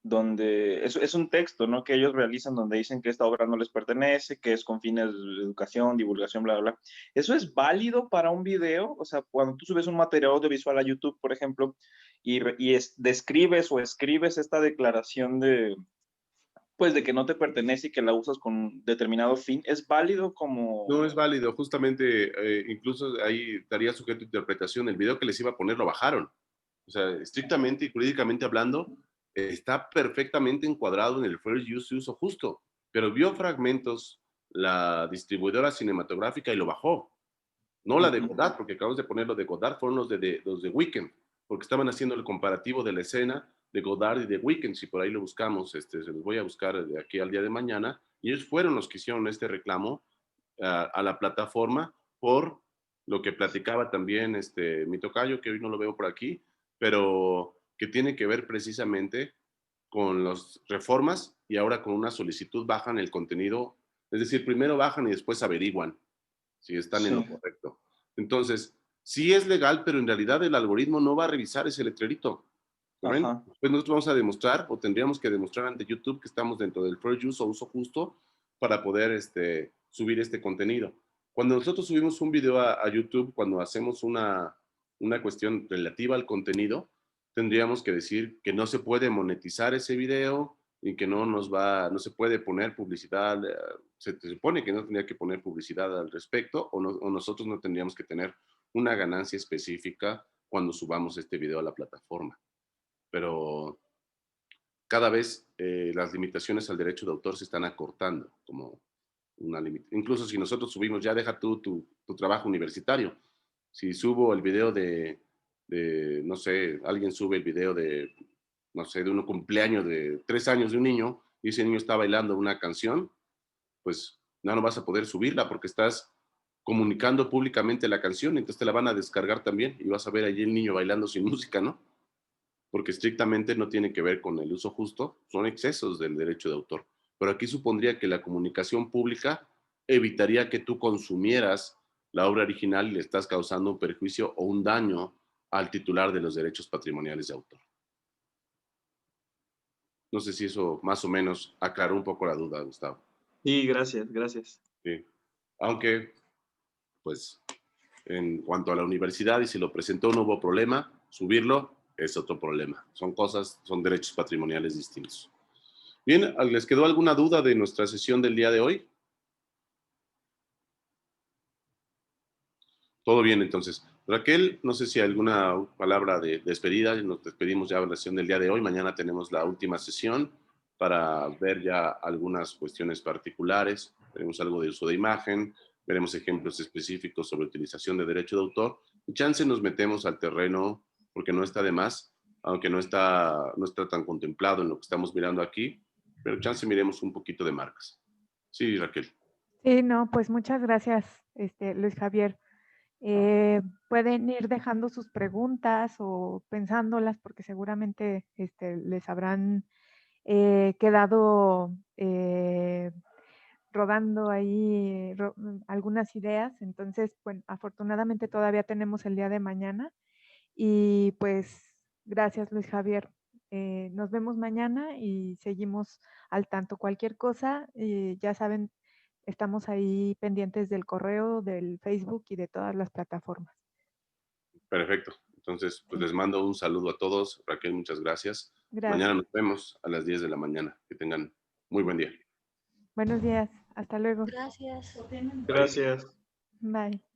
donde es un texto, ¿no? Que ellos realizan donde dicen que esta obra no les pertenece, que es con fines de educación, divulgación, bla, bla, bla. ¿Eso es válido para un video? O sea, cuando tú subes un material audiovisual a YouTube, por ejemplo, y describes o escribes esta declaración de que no te pertenece y que la usas con determinado fin, ¿es válido como...? No es válido, justamente, incluso ahí estaría sujeto a interpretación. El video que les iba a poner lo bajaron. O sea, estrictamente y jurídicamente hablando, está perfectamente encuadrado en el fair use y uso justo, pero vio fragmentos la distribuidora cinematográfica y lo bajó. No la de Godard, porque acabamos de poner lo de Godard, fueron los de Weekend, porque estaban haciendo el comparativo de la escena de Godard y de Weekend. Si por ahí lo buscamos, se los voy a buscar de aquí al día de mañana, y ellos fueron los que hicieron este reclamo a la plataforma por lo que platicaba también mi tocayo, que hoy no lo veo por aquí, pero que tiene que ver precisamente con las reformas y ahora con una solicitud bajan el contenido, es decir, primero bajan y después averiguan si están en lo correcto. Entonces, sí es legal, pero en realidad el algoritmo no va a revisar ese letrerito. ¿Ven? Ajá. Pues nosotros vamos a demostrar, o tendríamos que demostrar ante YouTube que estamos dentro del fair use o uso justo para poder subir este contenido. Cuando nosotros subimos un video a YouTube, cuando hacemos una cuestión relativa al contenido, tendríamos que decir que no se puede monetizar ese video y que no se puede poner publicidad, se supone que no tendría que poner publicidad al respecto, o nosotros no tendríamos que tener una ganancia específica cuando subamos este video a la plataforma. Pero cada vez las limitaciones al derecho de autor se están acortando, como una limitación. Incluso si nosotros subimos, ya deja tú tu trabajo universitario. Si subo el video no sé, alguien sube el video no sé, de un cumpleaños de 3 años de un niño, y ese niño está bailando una canción, pues no vas a poder subirla porque estás comunicando públicamente la canción, entonces te la van a descargar también y vas a ver allí el niño bailando sin música, ¿no? Porque estrictamente no tiene que ver con el uso justo, son excesos del derecho de autor. Pero aquí supondría que la comunicación pública evitaría que tú consumieras la obra original y le estás causando un perjuicio o un daño al titular de los derechos patrimoniales de autor. No sé si eso más o menos aclaró un poco la duda, Gustavo. Sí, gracias, gracias. Sí. Aunque, pues, en cuanto a la universidad, y si lo presentó no hubo problema, subirlo es otro problema. Son derechos patrimoniales distintos. Bien, ¿les quedó alguna duda de nuestra sesión del día de hoy? Todo bien, entonces. Raquel, no sé si hay alguna palabra de despedida. Nos despedimos ya de la sesión del día de hoy. Mañana tenemos la última sesión para ver ya algunas cuestiones particulares. Veremos algo de uso de imagen, veremos ejemplos específicos sobre utilización de derecho de autor. Y chance nos metemos al terreno, porque no está de más, aunque no está tan contemplado en lo que estamos mirando aquí, pero chance miremos un poquito de marcas. Sí, Raquel. Sí, no, pues muchas gracias, Luis Javier. Pueden ir dejando sus preguntas o pensándolas porque seguramente les habrán quedado rodando ahí algunas ideas. Entonces, bueno, afortunadamente todavía tenemos el día de mañana y pues gracias Luis Javier. Nos vemos mañana y seguimos al tanto. Cualquier cosa, ya saben, estamos ahí pendientes del correo, del Facebook y de todas las plataformas. Perfecto. Entonces, pues les mando un saludo a todos. Raquel, muchas gracias. Gracias. Mañana nos vemos a las 10 de la mañana. Que tengan muy buen día. Buenos días. Hasta luego. Gracias. Gracias. Bye.